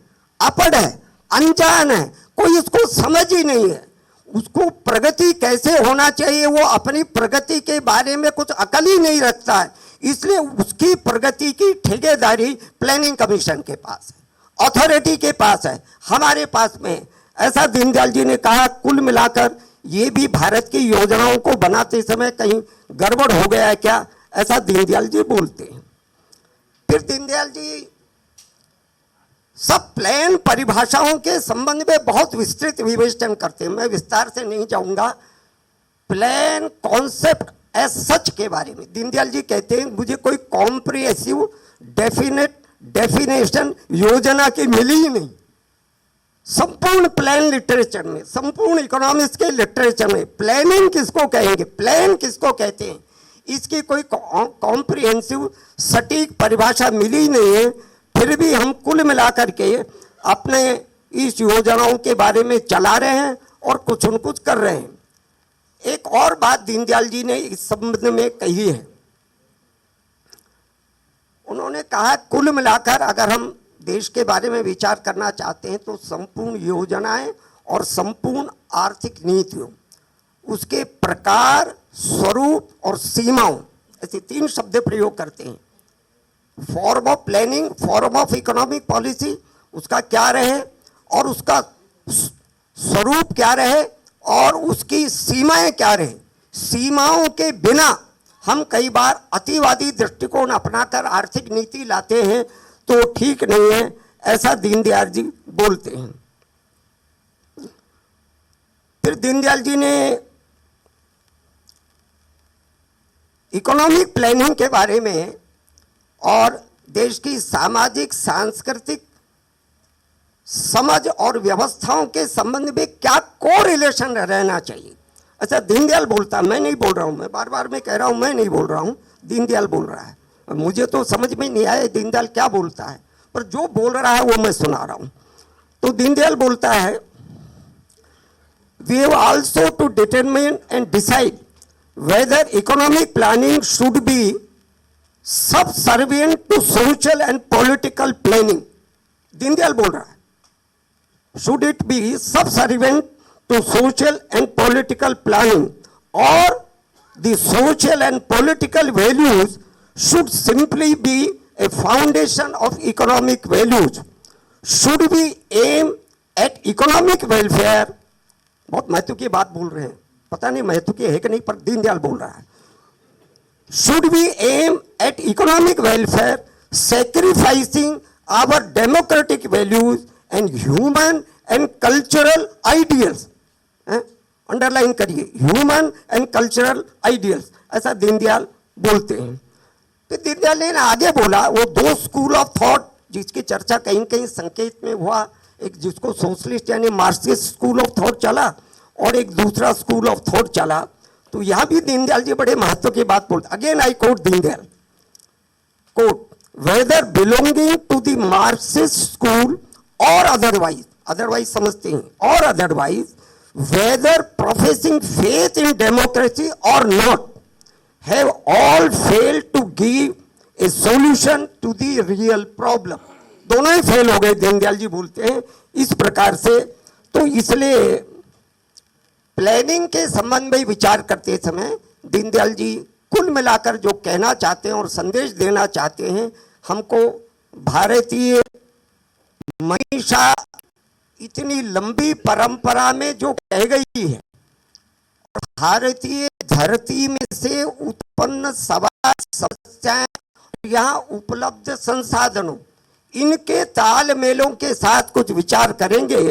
अपढ़ है, अनजान है, कोई इसको समझ ही नहीं है। उसको प्रगति कैसे होना चाहिए, वो अपनी प्रगति के बारे में कुछ अकल ही नहीं रखता है, इसलिए उसकी प्रगति की ठेकेदारी प्लानिंग कमीशन के पास है, अथॉरिटी के पास है, हमारे पास में। ऐसा दीनदयाल जी ने कहा। कुल मिलाकर ये भी भारत की योजनाओं को बनाते समय कहीं गड़बड़ हो गया है क्या, ऐसा दीनदयाल जी बोलते हैं। फिर दीनदयाल जी सब प्लान परिभाषाओं के संबंध में बहुत विस्तृत विवेचन करते हैं, मैं विस्तार से नहीं जाऊंगा। प्लान कॉन्सेप्ट एज सच के बारे में दीनदयाल जी कहते हैं, मुझे कोई कॉम्प्रिहेंसिव डेफिनेशन योजना की मिली ही नहीं। संपूर्ण प्लान लिटरेचर में, संपूर्ण इकोनॉमिक्स के लिटरेचर में प्लानिंग किसको कहेंगे, प्लान किसको कहते हैं, इसकी कोई कॉम्प्रिहेंसिव सटीक परिभाषा मिली ही नहीं है। फिर भी हम कुल मिलाकर के अपने इस योजनाओं के बारे में चला रहे हैं और कुछ न कुछ कर रहे हैं। एक और बात दीनदयाल जी ने इस संबंध में कही है, उन्होंने कहा कुल मिलाकर अगर हम देश के बारे में विचार करना चाहते हैं तो संपूर्ण योजनाएं और संपूर्ण आर्थिक नीतियों, उसके प्रकार, स्वरूप और सीमाओं, ऐसे 3 शब्द प्रयोग करते हैं। Form of planning, form of economic policy, उसका क्या रहे और उसका स्वरूप क्या रहे और उसकी सीमाएं क्या रहे। सीमाओं के बिना हम कई बार अतिवादी दृष्टिकोण अपनाकर आर्थिक नीति लाते हैं तो ठीक नहीं है, ऐसा दीनदयाल जी बोलते हैं। फिर दीनदयाल जी ने इकोनॉमिक प्लानिंग के बारे में और देश की सामाजिक सांस्कृतिक समझ और व्यवस्थाओं के संबंध में क्या कोरिलेशन रहना चाहिए, अच्छा दीनदयाल बोलता, मैं नहीं बोल रहा हूं, मैं बार बार मैं कह रहा हूं, मैं नहीं बोल रहा हूं, दीनदयाल बोल रहा है। मुझे तो समझ में नहीं आया दीनदयाल क्या बोलता है, पर जो बोल रहा है वो मैं सुना रहा हूं। तो दीनदयाल बोलता है, we have also to determine and decide whether economic planning should be subservient to social and political planning. Deendayal बोल रहा है, should it be subservient to social and political planning, or the social and political values should simply be a foundation of economic values? Should we aim at economic welfare? बहुत महत्व की बात बोल रहे हैं, पता नहीं महत्व की है कि नहीं, पर दीनदयाल बोल रहा है. Should we aim at economic welfare, sacrificing our democratic values and human and cultural ideals? Underline करिए, ह्यूमन एंड कल्चरल आइडियल्स, ऐसा दीनदयाल बोलते हैं. तो दीनदयाल ने आगे बोला, वो दो स्कूल ऑफ थॉट जिसकी चर्चा कहीं कहीं संकेत में हुआ, एक जिसको सोशलिस्ट यानी मार्क्सिस्ट स्कूल ऑफ थॉट चला और एक दूसरा स्कूल ऑफ थॉट चला. तो यहां भी दीनदयाल जी बड़े महत्व की बात बोलते. Again I quote Deendayal, quote, whether belonging to the Marxist school or otherwise समझते हैं, or otherwise whether professing faith in democracy or not, have all failed to give a solution to the real problem. दोनों ही fail हो गए, दीनदयाल जी बोलते हैं इस प्रकार से. तो इसलिए प्लानिंग के संबंध में विचार करते समय दीनदयाल जी कुल मिलाकर जो कहना चाहते हैं और संदेश देना चाहते हैं, हमको भारतीय मनीषा इतनी लंबी परंपरा में जो कह गई है, और भारतीय धरती में से उत्पन्न सवाल समस्याएं, यहाँ उपलब्ध संसाधनों, इनके तालमेलों के साथ कुछ विचार करेंगे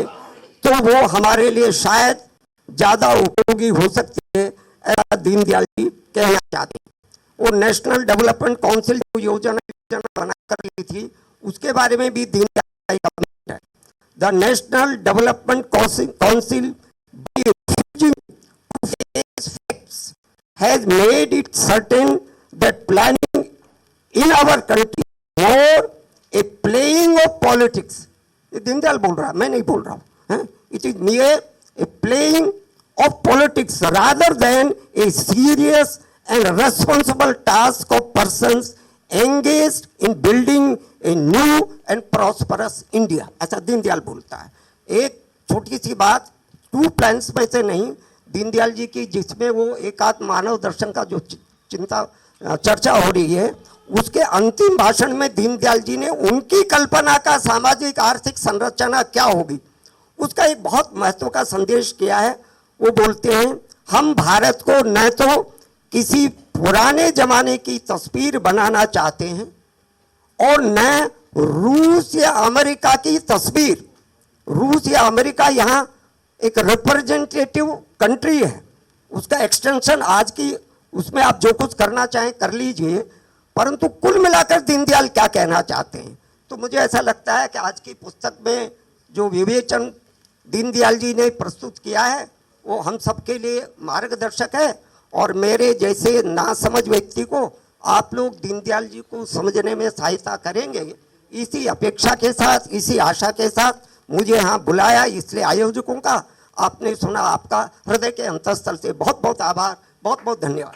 तो वो हमारे लिए शायद ज्यादा उपयोगी हो सकती है, ऐसा दीनदयाल जी कहना चाहते हैं. वो नेशनल डेवलपमेंट काउंसिल जो योजना बनाकर ली थी, उसके बारे में भी दीनदयाल का कमेंट है. The National Development Council, by refusing to face facts, has made it certain that planning in our country more a playing of politics. ये दीनदयाल बोल रहा है, मैं नहीं बोल रहा हूँ. It is mere a playing of politics rather than a serious and responsible task of persons engaged in building a new and prosperous India. ऐसा दीनदयाल बोलता है. एक छोटी सी बात, टू प्लान्स में से नहीं, दीनदयाल जी की जिसमें वो एकात्म मानव दर्शन का जो चर्चा हो रही है, उसके अंतिम भाषण में दीनदयाल जी ने उनकी कल्पना का सामाजिक आर्थिक संरचना क्या होगी, उसका एक बहुत महत्व का संदेश किया है. वो बोलते हैं, हम भारत को न तो किसी पुराने जमाने की तस्वीर बनाना चाहते हैं और न रूस या अमेरिका की तस्वीर. रूस या अमेरिका यहाँ एक रिप्रेजेंटेटिव कंट्री है, उसका एक्सटेंशन आज की, उसमें आप जो कुछ करना चाहें कर लीजिए, परंतु कुल मिलाकर दीनदयाल क्या कहना चाहते हैं. तो मुझे ऐसा लगता है कि आज की पुस्तक में जो विवेचन दीनदयाल जी ने प्रस्तुत किया है, वो हम सबके लिए मार्गदर्शक है. और मेरे जैसे नासमझ व्यक्ति को आप लोग दीनदयाल जी को समझने में सहायता करेंगे, इसी अपेक्षा के साथ, इसी आशा के साथ मुझे यहाँ बुलाया. इसलिए आयोजकों का आपने सुना, आपका हृदय के अंतःस्थल से बहुत बहुत आभार, बहुत बहुत धन्यवाद.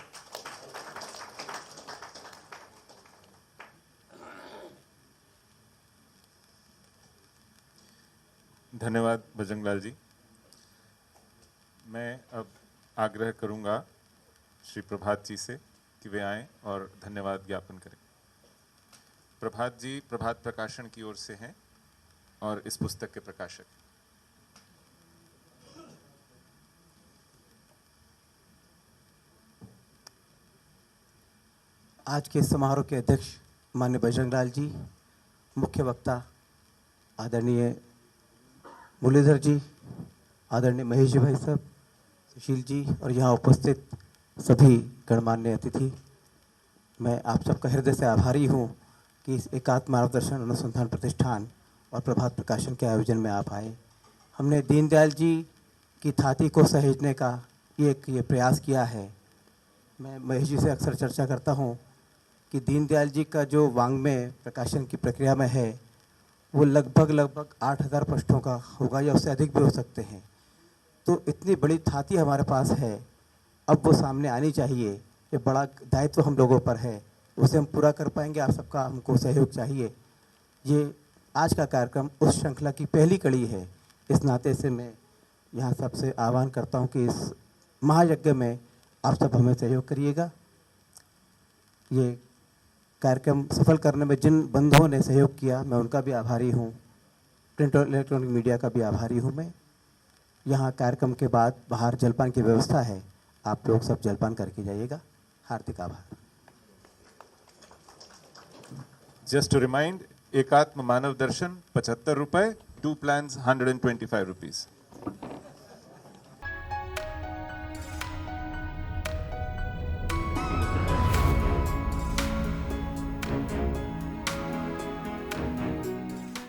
धन्यवाद बजरंगलाल जी. मैं अब आग्रह करूंगा श्री प्रभात जी से कि वे आएं और धन्यवाद ज्ञापन करें. प्रभात जी प्रभात प्रकाशन की ओर से हैं और इस पुस्तक के प्रकाशक. आज के समारोह के अध्यक्ष माननीय बजरंगलाल जी, मुख्य वक्ता आदरणीय मुरलीधर जी, आदरणीय महेश जी भाई साहब, सुशील जी, और यहाँ उपस्थित सभी गणमान्य अतिथि, मैं आप सबका हृदय से आभारी हूँ कि इस एकात्म मार्गदर्शन अनुसंधान प्रतिष्ठान और प्रभात प्रकाशन के आयोजन में आप आए. हमने दीनदयाल जी की थाती को सहेजने का ये प्रयास किया है. मैं महेश जी से अक्सर चर्चा करता हूँ कि दीनदयाल जी का जो वाङ्मय प्रकाशन की प्रक्रिया में है, वो लगभग 8000 पृष्ठों का होगा या उससे अधिक भी हो सकते हैं. तो इतनी बड़ी थाती हमारे पास है, अब वो सामने आनी चाहिए. ये बड़ा दायित्व हम लोगों पर है, उसे हम पूरा कर पाएंगे, आप सबका हमको सहयोग चाहिए. ये आज का कार्यक्रम उस श्रृंखला की पहली कड़ी है। इस नाते से मैं यहाँ सबसे आह्वान करता हूँ कि इस महायज्ञ में आप सब हमें सहयोग करिएगा। ये कार्यक्रम सफल करने में जिन बंधुओं ने सहयोग किया, मैं उनका भी आभारी हूँ। प्रिंट और इलेक्ट्रॉनिक मीडिया का भी आभारी हूँ मैं। यहाँ कार्यक्रम के बाद बाहर जलपान की व्यवस्था है, आप लोग सब जलपान करके जाइएगा। हार्दिक आभार। जस्ट टू रिमाइंड, एकात्म मानव दर्शन 75 रुपए, 2 plans 125 rupees।